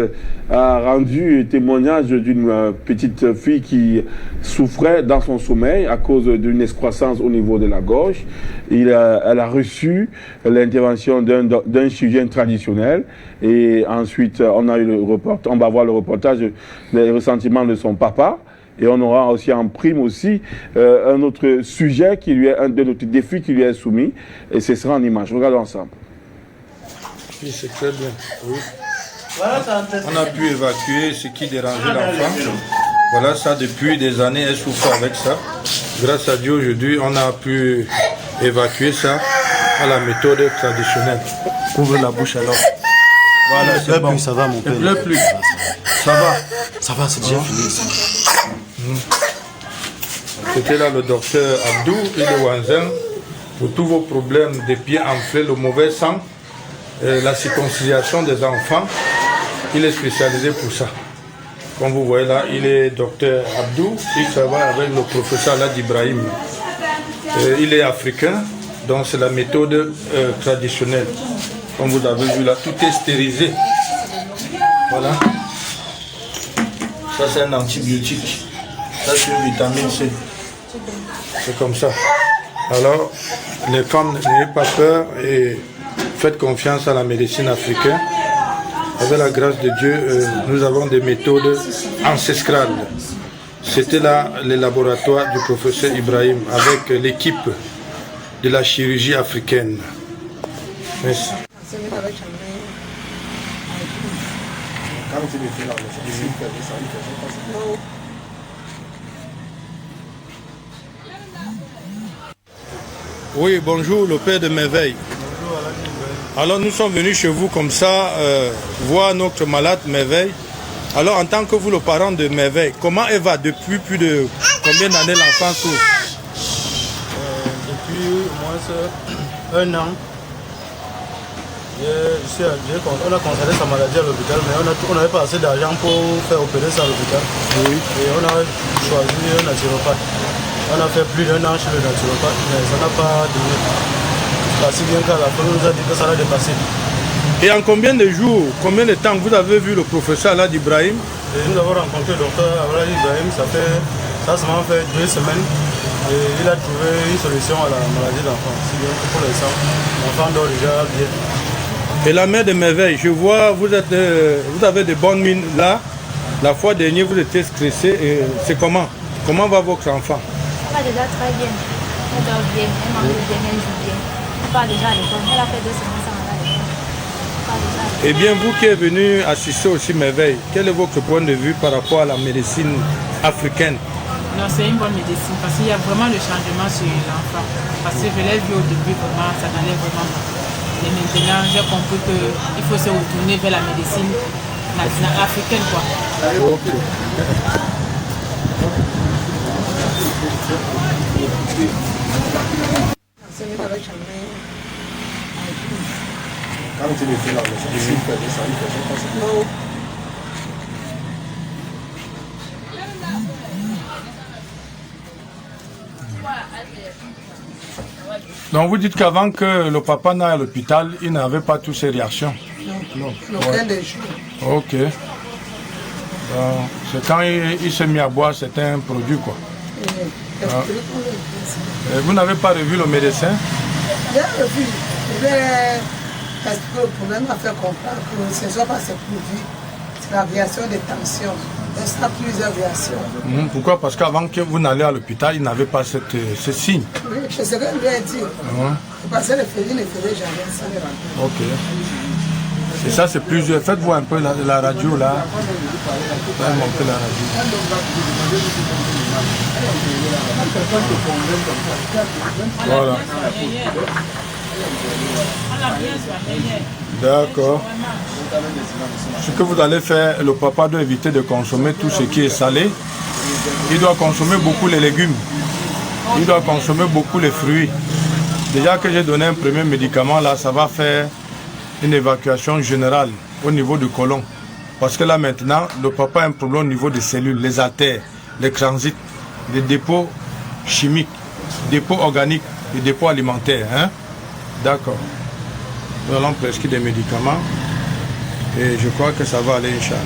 a rendu témoignage d'une petite fille qui souffrait dans son sommeil à cause d'une excroissance au niveau de la gorge. Elle a reçu l'intervention d'un chirurgien traditionnel et ensuite on va voir le reportage des ressentiments de son papa. Et on aura aussi en prime aussi un autre sujet qui lui est un de notre défi qui lui est soumis. Et ce sera en image. Regardons ensemble. Oui, c'est très bien. Oui. On a pu évacuer ce qui dérangeait l'enfant. Voilà, ça depuis des années, elle souffre avec ça. Grâce à Dieu, aujourd'hui, on a pu évacuer ça à la méthode traditionnelle. Ouvre la bouche alors. Voilà, c'est bon. Ça va, mon père. Ne pleure plus. Ça va. Ça va, c'est déjà fini. C'était là le docteur Abdou, il est Wanzin, pour tous vos problèmes des pieds enflés, le mauvais sang, la circoncision des enfants. Il est spécialisé pour ça. Comme vous voyez là, il est docteur Abdou, il travaille avec le professeur Alad Ibrahim. Il est africain, donc c'est la méthode traditionnelle. Comme vous avez vu là, tout est stérilisé. Voilà. Ça c'est un antibiotique. Ça c'est une vitamine C. C'est comme ça. Alors, les femmes, n'ayez pas peur et faites confiance à la médecine africaine. Avec la grâce de Dieu, nous avons des méthodes ancestrales. C'était là les laboratoires du professeur Ibrahim avec l'équipe de la chirurgie africaine. Merci. Oui, bonjour, le père de Merveille. Alors nous sommes venus chez vous comme ça, voir notre malade Merveille. Alors en tant que vous le parent de Merveille, comment elle va depuis plus de combien d'années l'enfant souffre? Depuis au moins 1 an. On a constaté sa maladie à l'hôpital, mais on n'avait pas assez d'argent pour faire opérer ça à l'hôpital. Oui. Et on a choisi un naturopathe. On a fait plus d'1 an chez le naturopathe, mais ça n'a pas donné. Si bien qu'à la fin, on nous a dit que ça allait dépasser. Et en combien de jours, combien de temps vous avez vu le professeur Alad Ibrahim? Et nous avons rencontré le docteur Alad Ibrahim, ça seulement fait 2 semaines. Et il a trouvé une solution à la maladie d'enfant. Si bien que pour l'instant, l'enfant dort déjà bien. Et la mère de Merveille, je vois, vous avez de bonnes mines là. La fois dernière, vous étiez stressé. C'est comment? Comment va votre enfant? Elle va déjà très bien. Elle dort bien, elle mange bien, elle joue bien. Elle part déjà à l'école. Elle a fait 2 semaines sans aller à l'école. Eh bien, vous qui êtes venu assister aussi Merveille, quel est votre point de vue par rapport à la médecine africaine? Non, c'est une bonne médecine parce qu'il y a vraiment le changement sur l'enfant. Parce que je l'ai vu au début, vraiment, ça n'allait vraiment pas. Et maintenant, j'ai compris qu'il faut se retourner vers la médecine africaine, quoi. Donc vous dites qu'avant que le papa n'aille à l'hôpital, il n'avait pas toutes ces réactions? Non. Aucun des jours. Ok. C'est quand il s'est mis à boire, c'était un produit quoi. Et vous n'avez pas revu le médecin? J'ai revu. Parce que le problème a fait comprendre que ce ne sont pas ces produits, c'est la réaction des tensions. Il y a plusieurs réactions. Pourquoi? Parce qu'avant que vous n'alliez à l'hôpital, il n'avait pas ce signe. Oui, c'est ce que je lui ai dit. Parce que le féline ne faisait jamais ça. Ok. Et ça, c'est plusieurs. Faites-vous un peu la radio là. Faites monter la radio. Voilà. D'accord. Ce que vous allez faire, le papa doit éviter de consommer tout ce qui est salé. Il doit consommer beaucoup les légumes. Il doit consommer beaucoup les fruits. Déjà que j'ai donné un premier médicament, là, ça va faire une évacuation générale au niveau du côlon. Parce que là, maintenant, le papa a un problème au niveau des cellules, les artères, les transits, les dépôts chimiques, dépôts organiques, les dépôts alimentaires. Hein? D'accord. Nous allons prescrire des médicaments et je crois que ça va aller, Inch'Allah.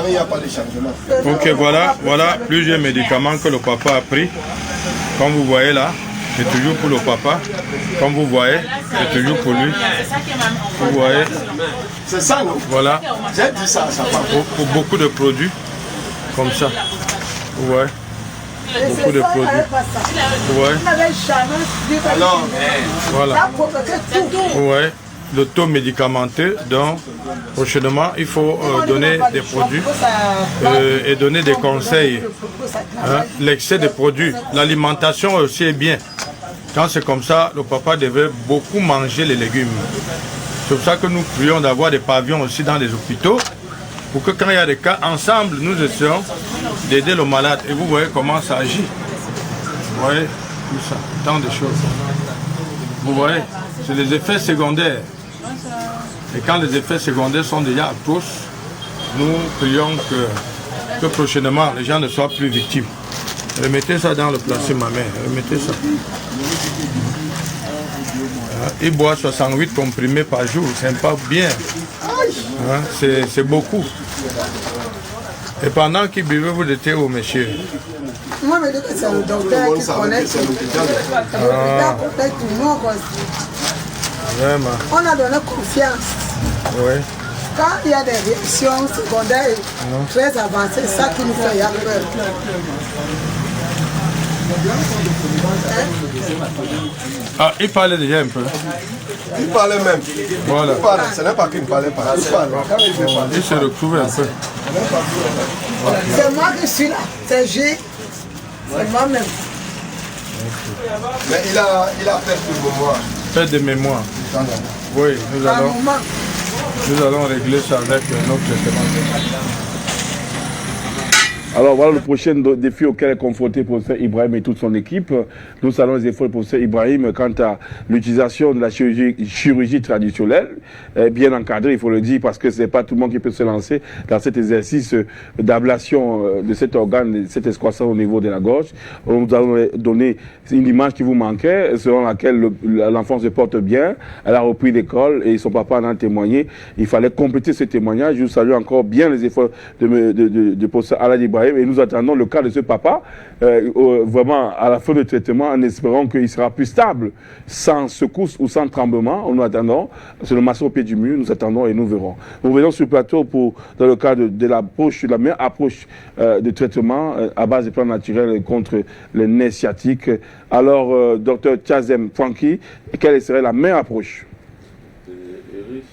Il n'y a pas de changement. Ok, voilà plusieurs médicaments que le papa a pris. Comme vous voyez là, c'est toujours pour le papa. Comme vous voyez, c'est toujours pour lui. Vous voyez. C'est ça, non? Voilà. J'ai dit ça, ça part. Pour beaucoup de produits, comme ça. Vous voyez. Beaucoup de produits. Vous voyez. Alors, voilà. Vous voyez. Le taux médicamenteux, donc prochainement il faut donner des produits et donner des conseils. Hein? L'excès de produits, l'alimentation aussi est bien. Quand c'est comme ça, le papa devait beaucoup manger les légumes. C'est pour ça que nous prions d'avoir des pavillons aussi dans les hôpitaux, pour que quand il y a des cas, ensemble, nous essayons d'aider le malade. Et vous voyez comment ça agit. Vous voyez tout ça, tant de choses. Vous voyez, c'est les effets secondaires. Et quand les effets secondaires sont déjà atroces, nous prions que prochainement les gens ne soient plus victimes. Remettez ça dans le placé, ma mère. Remettez ça. Il boit 68 comprimés par jour. C'est pas bien. Hein? C'est beaucoup. Et pendant qu'il buvait, vous étiez où, monsieur? Moi, je me dis que c'est le docteur qui connaît tout. Vraiment. On a donné confiance. Oui. Quand il y a des réactions secondaires très avancées, c'est ça qui nous fait peur. Ah, il parlait déjà un peu. Il parlait même. Voilà. Il parlait. Ce n'est pas qu'il ne parlait pas. Il parlait. Il se retrouve un peu. C'est moi qui suis là. C'est G. C'est moi-même. Mais il a fait de mémoire. Fait de mémoire. Oui, nous allons régler ça avec notre traitement. Alors voilà le prochain défi auquel est confronté le professeur Ibrahim et toute son équipe. Nous saluons les efforts du professeur Ibrahim quant à l'utilisation de la chirurgie traditionnelle, bien encadrée, il faut le dire, parce que ce n'est pas tout le monde qui peut se lancer dans cet exercice d'ablation de cet organe, de cette excroissance au niveau de la gorge. Nous allons donner une image qui vous manquait, selon laquelle l'enfant se porte bien, elle a repris l'école et son papa en a témoigné. Il fallait compléter ce témoignage. Je vous salue encore bien les efforts de professeur Alad Ibrahim. Et nous attendons le cas de ce papa, vraiment à la fin du traitement, en espérant qu'il sera plus stable, sans secousse ou sans tremblement. Nous attendons, c'est le maçon au pied du mur, nous attendons et nous verrons. Nous venons sur le plateau dans le cadre de l'approche, la meilleure approche de traitement à base de plantes naturelles contre les nerfs sciatiques. Alors, docteur Tchazem Franky, quelle serait la meilleure approche?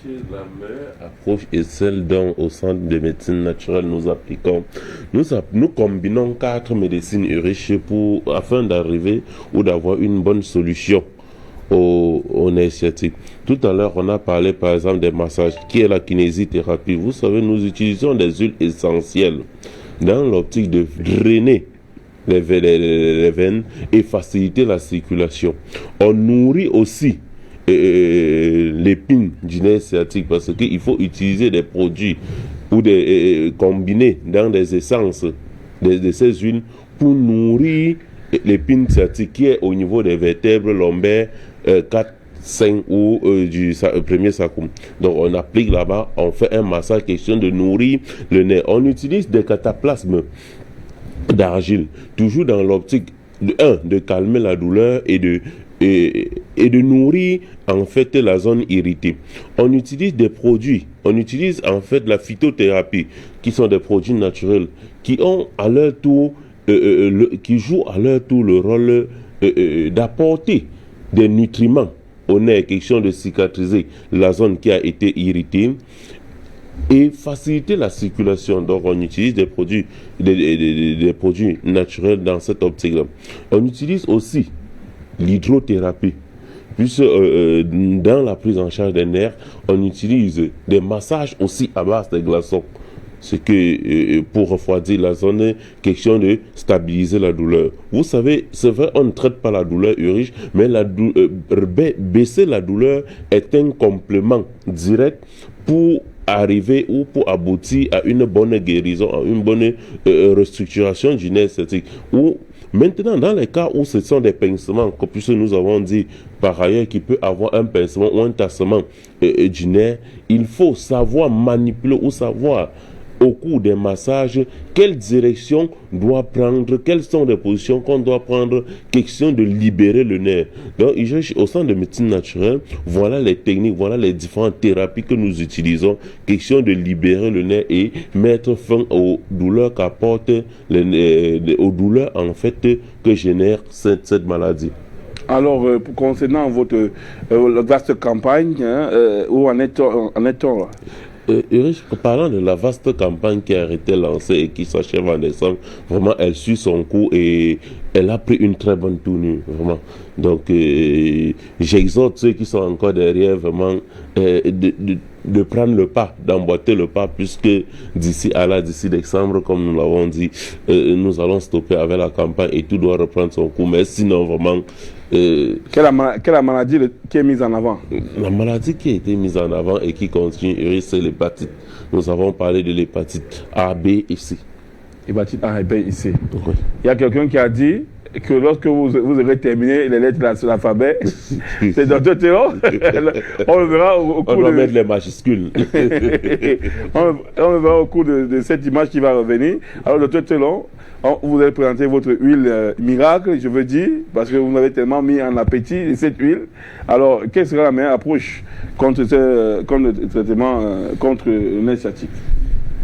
La meilleure approche est celle dont au centre de médecine naturelle nous appliquons. Nous combinons 4 médecines riches afin d'arriver ou d'avoir une bonne solution au nerf sciatique. Tout à l'heure, on a parlé par exemple des massages, qui est la kinésithérapie. Vous savez, nous utilisons des huiles essentielles dans l'optique de drainer les veines et faciliter la circulation. On nourrit aussi l'épine du nerf sciatique parce qu'il faut utiliser des produits ou des combinés dans des essences de ces huiles pour nourrir l'épine sciatique qui est au niveau des vertèbres lombaires 4, 5 ou du premier sacrum. Donc on applique là-bas, on fait un massage question de nourrir le nerf. On utilise des cataplasmes d'argile, toujours dans l'optique de calmer la douleur et de nourrir en fait la zone irritée. On utilise des produits, on utilise en fait la phytothérapie, qui sont des produits naturels, qui ont à leur tour, qui jouent à leur tour le rôle d'apporter des nutriments au nerf, question de cicatriser la zone qui a été irritée et faciliter la circulation. Donc on utilise des produits, des produits naturels dans cette optique-là. On utilise aussi l'hydrothérapie. Puisque dans la prise en charge des nerfs, on utilise des massages aussi à base de glaçons. C'est que pour refroidir la zone, question de stabiliser la douleur. Vous savez, c'est vrai, on ne traite pas la douleur urige, mais baisser la douleur est un complément direct pour arriver ou pour aboutir à une bonne guérison, à une bonne restructuration du nerf sciatique. Maintenant, dans les cas où ce sont des pincements, puisque nous avons dit par ailleurs qu'il peut avoir un pincement ou un tassement du nerf, il faut savoir manipuler ou savoir au cours des massages quelle direction doit prendre, quelles sont les positions qu'on doit prendre, question de libérer le nerf. Donc, au centre de médecine naturelle, voilà les techniques, voilà les différentes thérapies que nous utilisons, question de libérer le nerf et mettre fin aux douleurs qu'apporte aux douleurs en fait que génère cette maladie. Alors, concernant votre vaste campagne, où en est-on là? Ulrich, parlant de la vaste campagne qui a été lancée et qui s'achève en décembre, vraiment elle suit son cours et elle a pris une très bonne tournure, vraiment. Donc j'exhorte ceux qui sont encore derrière vraiment de prendre le pas, d'emboîter le pas, puisque d'ici décembre, comme nous l'avons dit, nous allons stopper avec la campagne et tout doit reprendre son cours. Mais sinon vraiment quelle maladie qui est mise en avant? La maladie qui a été mise en avant et qui continue, c'est l'hépatite. Nous avons parlé de l'hépatite A, B et C. Hépatite A, B et C. Oui. Il y a quelqu'un qui a dit que lorsque vous aurez terminé les lettres de l'alphabet, c'est Dr Théo, on le verra au cours on va mettre les majuscules. on le verra au cours de cette image qui va revenir. Alors Dr Théo, vous allez présenter votre huile miracle, je veux dire, parce que vous m'avez tellement mis en appétit cette huile. Alors, quelle sera la meilleure approche contre le traitement contre le nerf sciatique?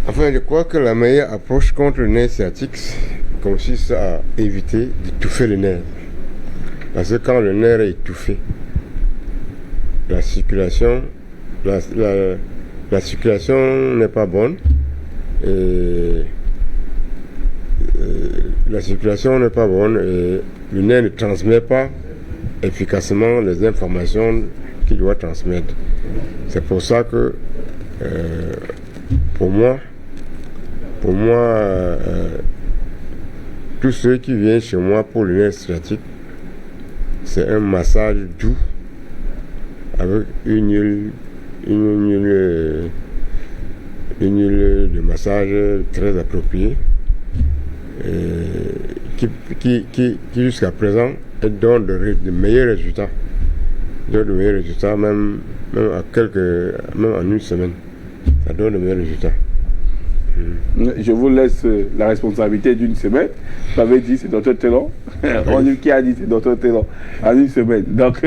Enfin, je crois que la meilleure approche contre le nerf sciatique consiste à éviter d'étouffer le nerf. Parce que quand le nerf est étouffé, la circulation n'est pas bonne. Et la circulation n'est pas bonne et le nerf ne transmet pas efficacement les informations qu'il doit transmettre. C'est pour ça que pour moi tous ceux qui viennent chez moi pour le nerf sciatique, c'est un massage doux avec une huile de massage très appropriée qui jusqu'à présent donne de meilleurs résultats. Même en une semaine, ça donne de meilleurs résultats. Je vous laisse la responsabilité d'une semaine. Vous avez dit c'est Dr Théo. On dit qui a dit c'est Dr Théo en une semaine. Donc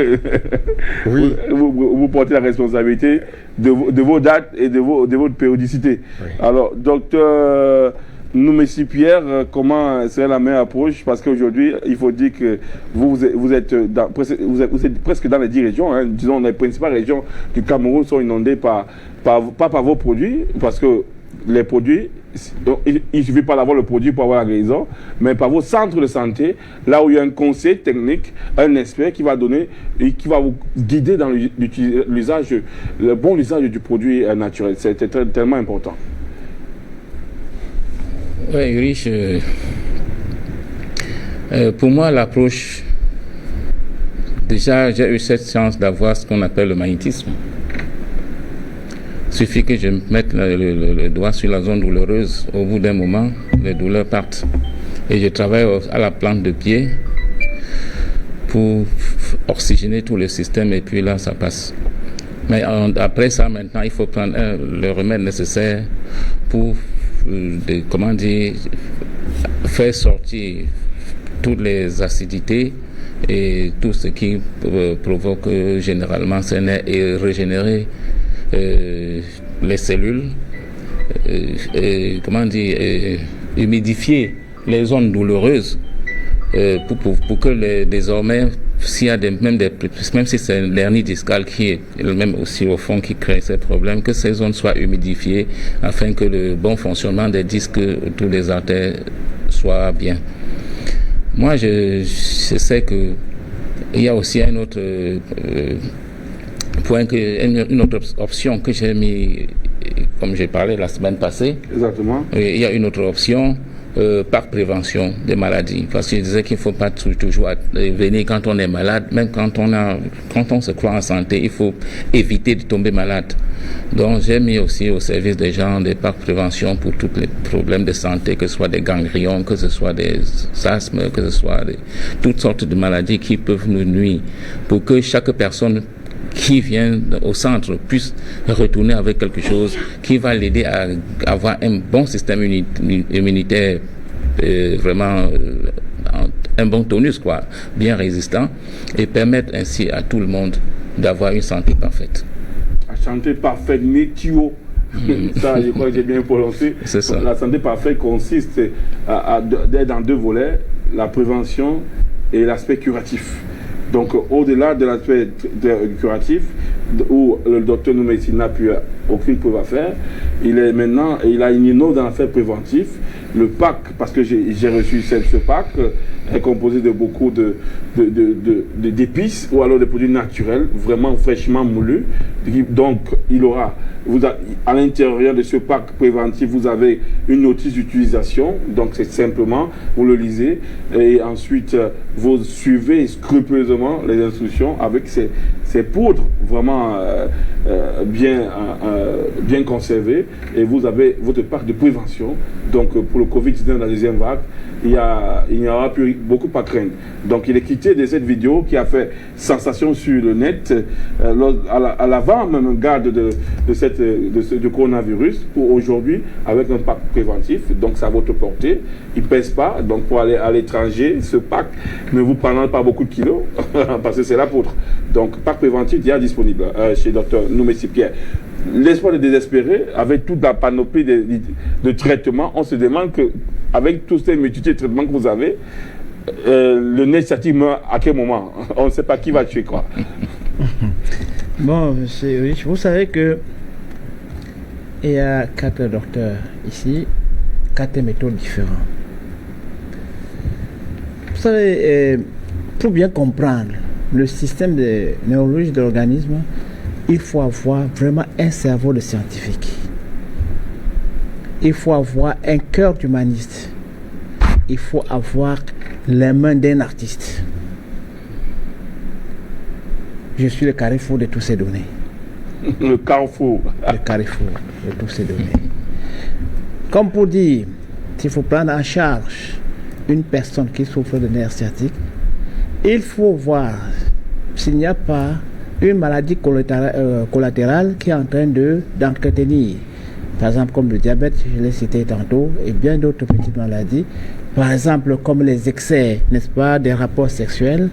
oui. vous portez la responsabilité de vos dates et de votre périodicité. Oui. Alors docteur Noumessi Pierre, comment serait la meilleure approche? Parce qu'aujourd'hui, il faut dire que vous êtes presque dans les 10 régions. Hein. Disons, les principales régions du Cameroun sont inondées pas par vos produits, parce que les produits, il ne suffit pas d'avoir le produit pour avoir la guérison, mais par vos centres de santé, là où il y a un conseil technique, un expert qui va donner et qui va vous guider dans le bon usage du produit naturel. C'est tellement important. Oui, Ulrich, pour moi, l'approche, déjà, j'ai eu cette chance d'avoir ce qu'on appelle le magnétisme. Il suffit que je mette le doigt sur la zone douloureuse. Au bout d'un moment, les douleurs partent. Et je travaille à la plante de pied pour oxygéner tout le système et puis là, ça passe. Mais après ça, maintenant, il faut prendre le remède nécessaire pour faire sortir toutes les acidités et tout ce qui provoque généralement ces nerfs et régénérer les cellules, humidifier les zones douloureuses pour que désormais, s'il y a même si c'est une hernie discale qui est même aussi au fond qui crée ces problèmes, que ces zones soient humidifiées afin que le bon fonctionnement des disques autour des artères soit bien. Moi, je sais que il y a aussi un autre point, une autre option que j'ai mis, comme j'ai parlé la semaine passée. Exactement. Il y a une autre option. Par prévention des maladies, parce que je disais qu'il ne faut pas toujours venir quand on est malade, même quand on se croit en santé, il faut éviter de tomber malade. Donc j'ai mis aussi au service des gens des parcs prévention pour tous les problèmes de santé, que ce soit des ganglions, que ce soit des asthmes, que ce soit toutes sortes de maladies qui peuvent nous nuire, pour que chaque personne qui vient au centre puisse retourner avec quelque chose qui va l'aider à avoir un bon système immunitaire, vraiment un bon tonus, quoi, bien résistant, et permettre ainsi à tout le monde d'avoir une santé parfaite. La santé parfaite, météo. Ça, je crois que j'ai bien prononcé. C'est ça. La santé parfaite consiste d'être dans deux volets, la prévention et l'aspect curatif. Donc, au-delà de l'aspect curatif, où le docteur Noumeissi n'a plus aucune preuve à faire, il a une innove dans l'affaire préventif. Le pack, parce que j'ai reçu ce pack, est composé de beaucoup d'épices ou alors de produits naturels, vraiment fraîchement moulus. Donc, à l'intérieur de ce pack préventif, vous avez une notice d'utilisation. Donc, c'est simplement, vous le lisez et ensuite, vous suivez scrupuleusement les instructions avec ces poudres vraiment bien conservées. Et vous avez votre pack de prévention. Donc, pour le Covid-19, la deuxième vague, il n'y aura plus beaucoup à craindre. Donc, il est quitté de cette vidéo qui a fait sensation sur le net à l'avant-garde de coronavirus pour aujourd'hui avec un pack préventif. Donc, c'est à votre portée. Il ne pèse pas. Donc, pour aller à l'étranger, ce pack ne vous prendra pas beaucoup de kilos parce que c'est la poudre. Donc, pack préventif déjà disponible chez Dr Noumeissi Pierre. L'espoir de désespérer, avec toute la panoplie de traitements, on se demande que avec tous ces multitudes de traitements que vous avez, le nerf sciatique meurt à quel moment? On ne sait pas qui va tuer quoi. Bon, c'est riche. Vous savez que il y a 4 docteurs ici, 4 méthodes différentes. Vous savez, pour bien comprendre le système de neurologie de l'organisme, il faut avoir vraiment un cerveau de scientifique. Il faut avoir un cœur d'humaniste. Il faut avoir les mains d'un artiste. Je suis le carrefour de toutes ces données. Le carrefour. Le carrefour de toutes ces données. Comme pour dire, s'il faut prendre en charge une personne qui souffre de nerfs sciatiques, il faut voir s'il n'y a pas une maladie collatérale qui est en train d'entretenir. Par exemple, comme le diabète, je l'ai cité tantôt, et bien d'autres petites maladies. Par exemple, comme les excès, n'est-ce pas, des rapports sexuels.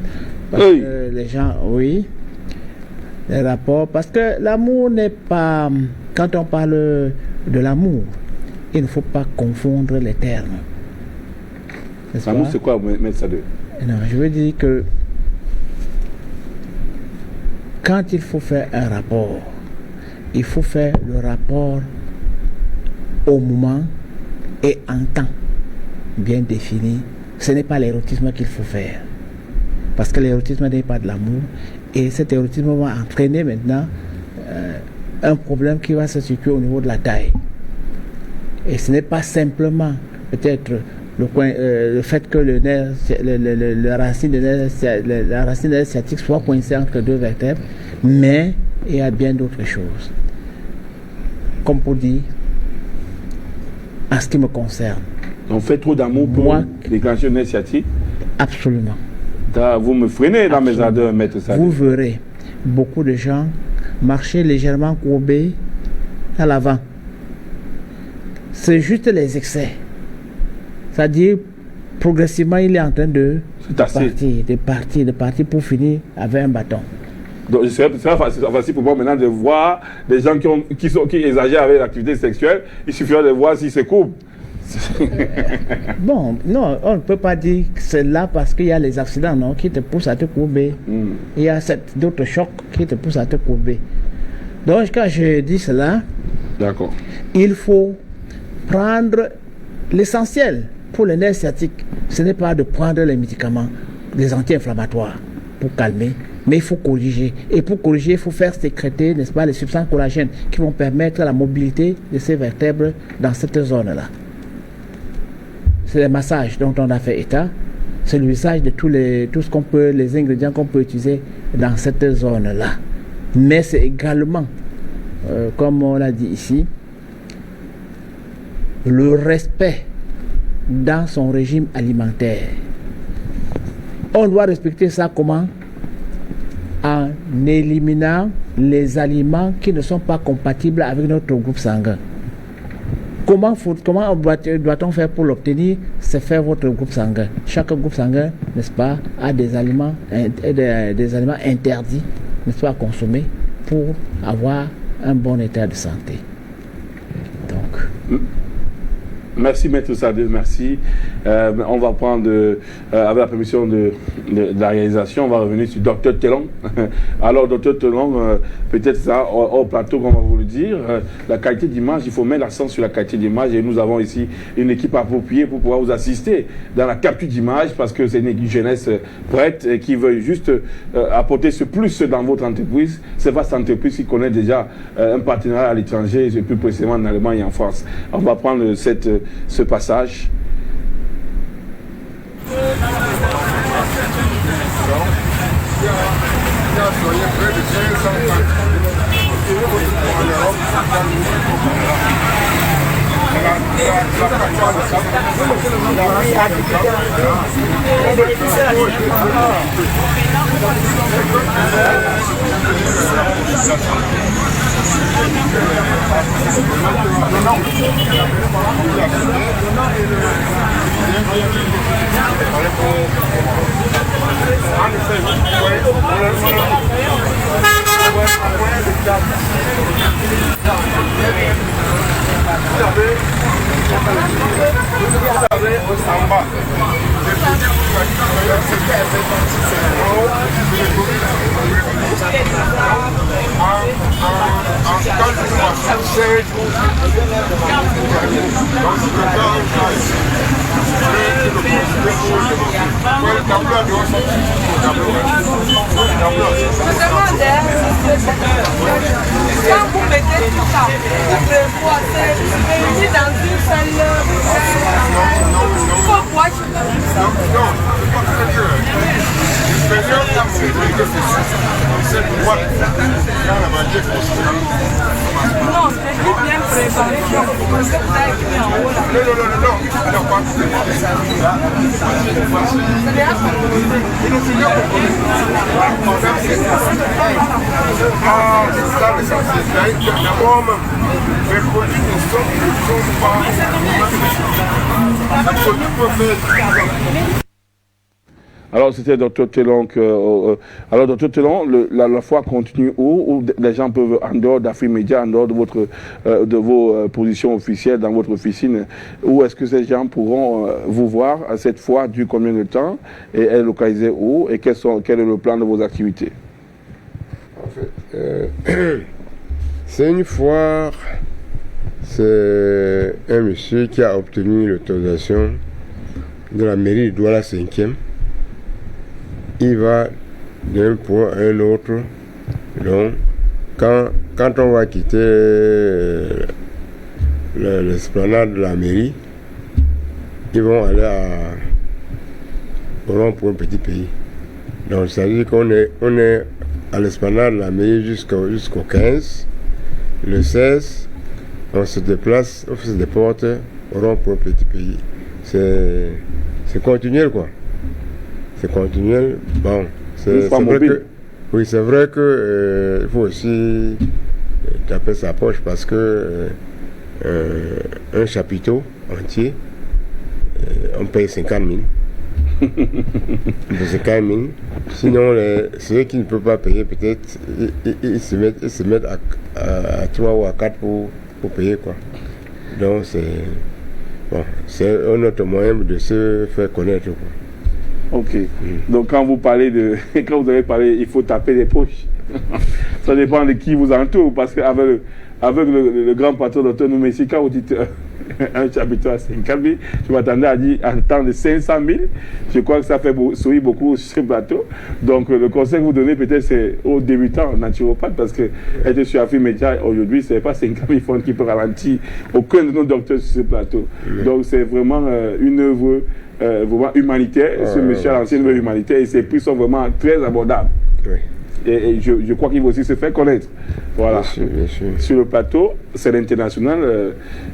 Parce que les gens, les rapports. Parce que l'amour n'est pas. Quand on parle de l'amour, il ne faut pas confondre les termes. L'amour, c'est quoi, mettre ça de? Non, je veux dire que quand il faut faire un rapport, il faut faire le rapport au moment et en temps bien défini. Ce n'est pas l'érotisme qu'il faut faire. Parce que l'érotisme n'est pas de l'amour. Et cet érotisme va entraîner maintenant un problème qui va se situer au niveau de la taille. Et ce n'est pas simplement peut-être le fait que la racine de nerf sciatique soit coincée entre deux vertèbres, mais il y a bien d'autres choses. Comme pour dire, en ce qui me concerne. On fait trop d'amour pour déclencher le nerf sciatique? Absolument. Vous me freinez dans mes ardeurs, maître Sadé. Vous verrez beaucoup de gens marcher légèrement courbés à l'avant. C'est juste les excès. C'est-à-dire, progressivement, il est en train de partir pour finir avec un bâton. Donc, c'est facile pour moi maintenant de voir des gens qui exagèrent avec l'activité sexuelle. Il suffirait de voir s'ils se courbent. Bon, non, on ne peut pas dire que c'est là parce qu'il y a les accidents non, qui te poussent à te courber. Il y a d'autres chocs qui te poussent à te courber. Donc, quand je dis cela, il faut prendre l'essentiel pour le nerf sciatique. Ce n'est pas de prendre les médicaments, les anti-inflammatoires pour calmer, mais il faut corriger. Et pour corriger, il faut faire sécréter, n'est-ce pas, les substances collagènes qui vont permettre la mobilité de ces vertèbres dans cette zone-là. C'est les massages dont on a fait état. C'est l'usage de tout ce qu'on peut, les ingrédients qu'on peut utiliser dans cette zone-là. Mais c'est également, comme on l'a dit ici, le respect dans son régime alimentaire. On doit respecter ça comment? En éliminant les aliments qui ne sont pas compatibles avec notre groupe sanguin. Comment doit-on faire pour l'obtenir? C'est faire votre groupe sanguin. Chaque groupe sanguin, n'est-ce pas, a des aliments interdits, n'est-ce pas, à consommer pour avoir un bon état de santé. Donc... Merci Maître Sadé, merci. On va prendre, avec la permission de la réalisation, on va revenir sur Dr Telong. Alors Dr Telong, peut-être ça, au plateau, on va vous le dire, la qualité d'image, il faut mettre l'accent sur la qualité d'image et nous avons ici une équipe appropriée pour pouvoir vous assister dans la capture d'image parce que c'est une jeunesse prête et qui veut juste apporter ce plus dans votre entreprise. C'est vaste entreprise qui connaît déjà un partenariat à l'étranger, et plus précisément en Allemagne et en France. On va prendre ce passage. Quand vous mettez tout ça, vous prévoyez, c'est dans une seule... Il faut boire sur non, c'est bien préparé. Vous avez écrit en haut là. Alors c'était Dr Telong. Alors Dr Telong, la foi continue où les gens peuvent, en dehors d'Afrimédia, en dehors de vos positions officielles dans votre officine, où est-ce que ces gens pourront vous voir? Cette foi dure combien de temps et est localisée où et quel est le plan de vos activités? En fait, c'est une foire, c'est un monsieur qui a obtenu l'autorisation de la mairie de Douala 5e. Il va d'un point à un autre. Donc, quand on va quitter l'esplanade de la mairie, ils vont aller au rond-point Petit Pays. Donc, ça veut dire qu'on est à l'esplanade de la mairie jusqu'au 15. Le 16, on se déplace, on se déporte au rond-point Petit Pays. C'est continuel, quoi. C'est continuel. Bon, c'est vrai que, oui, c'est vrai que il faut aussi taper sa poche parce que un chapiteau entier, on paye 50 000. 50 000. Sinon, ceux qui ne peuvent pas payer, peut-être, ils se mettent à 3 ou à 4 pour payer, quoi. Donc, Bon, c'est un autre moyen de se faire connaître, quoi. Ok. Donc quand vous parlez quand vous avez parlé, il faut taper les poches. Ça dépend de qui vous entoure, parce qu'avec le grand patron Dr Noumessi, quand vous dites un chapitre à 50 000, je m'attendais à dire en temps de 500 000. Je crois que ça fait sourire beaucoup sur ce plateau. Donc le conseil que vous donnez peut-être c'est aux débutants naturopathes, parce que être sur Afrique Média aujourd'hui, ce n'est pas 50 000 francs qui peut ralentir aucun de nos docteurs sur ce plateau. Donc c'est vraiment une œuvre vraiment humanitaire. Ce monsieur a lancé une œuvre humanitaire et ses prix sont vraiment très abordables. Oui. Et je crois qu'il va aussi se faire connaître. Voilà. Bien sûr. Sur le plateau, c'est l'international.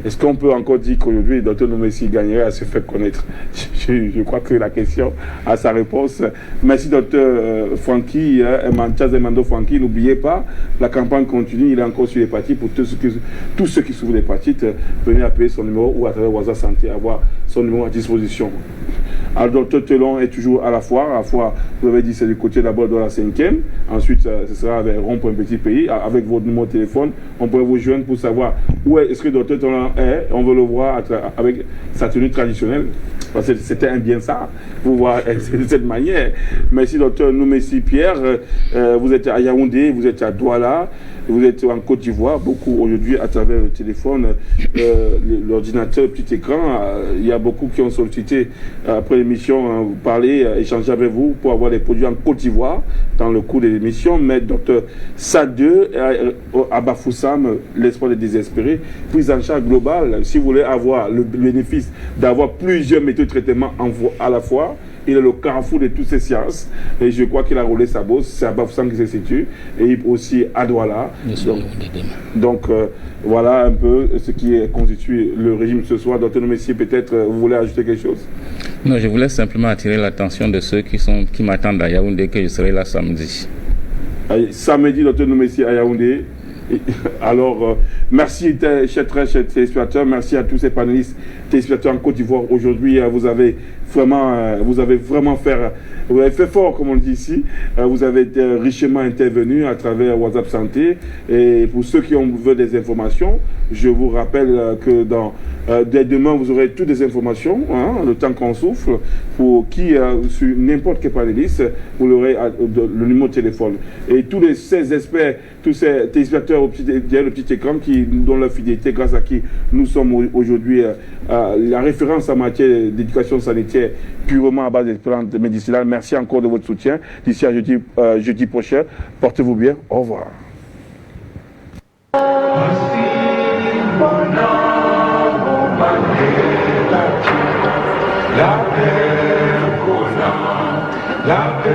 Est-ce qu'on peut encore dire qu'aujourd'hui, Dr Noumessi gagnerait à se faire connaître? Je crois que la question a sa réponse. Merci Dr Francky, Mando Francky. N'oubliez pas, la campagne continue. Il est encore sur l'hépatite. Pour tous ceux qui souffrent d'hépatite, venez appeler son numéro ou à travers WhatsApp Santé, avoir son numéro à disposition. Alors, Dr Telon est toujours à la foire. À la foire, vous avez dit, c'est du côté d'abord de la 5e. Ensuite, ce sera avec Rond-Point Petit Pays. Avec votre numéro de téléphone, on pourrait vous joindre pour savoir où est-ce que Dr Telon est. On veut le voir avec sa tenue traditionnelle. Parce que c'était un bien ça, vous voir de cette manière. Merci Dr Noumessi Pierre. Vous êtes à Yaoundé, vous êtes à Douala, vous êtes en Côte d'Ivoire, beaucoup aujourd'hui à travers le téléphone, l'ordinateur, le petit écran. Il y a beaucoup qui ont sollicité après l'émission parler, échanger avec vous pour avoir des produits en Côte d'Ivoire dans le cours de l'émission. Mais Dr Sadeu, Abafoussam, l'espoir des désespérés, prise en charge globale. Si vous voulez avoir le bénéfice d'avoir plusieurs méthodes de traitement à la fois, il est le carrefour de toutes ces sciences et je crois qu'il a roulé sa bosse. C'est à Bafoussam qui se situe et aussi à Douala. Donc voilà un peu ce qui constitue le régime ce soir. Dr Noumessi, peut-être vous voulez ajouter quelque chose? Non, je voulais simplement attirer l'attention de ceux qui m'attendent à Yaoundé, que je serai là samedi. Samedi, Dr Noumessi à Yaoundé. Alors, merci chers téléspectateurs, merci à tous ces panélistes téléspectateurs en Côte d'Ivoire. Aujourd'hui, vous avez vraiment fait fort, comme on dit ici. Vous avez été richement intervenu à travers WhatsApp Santé. Et pour ceux qui veulent des informations, je vous rappelle que dès demain, vous aurez toutes les informations, le temps qu'on souffle, pour qui, sur n'importe quel panéliste, vous aurez le numéro de téléphone. Et tous ces experts, tous ces téléspectateurs derrière le petit écran qui nous donnent leur fidélité, grâce à qui nous sommes aujourd'hui la référence en matière d'éducation sanitaire purement à base des plantes médicinales. Merci encore de votre soutien. D'ici à jeudi prochain, portez-vous bien. Au revoir. La paix,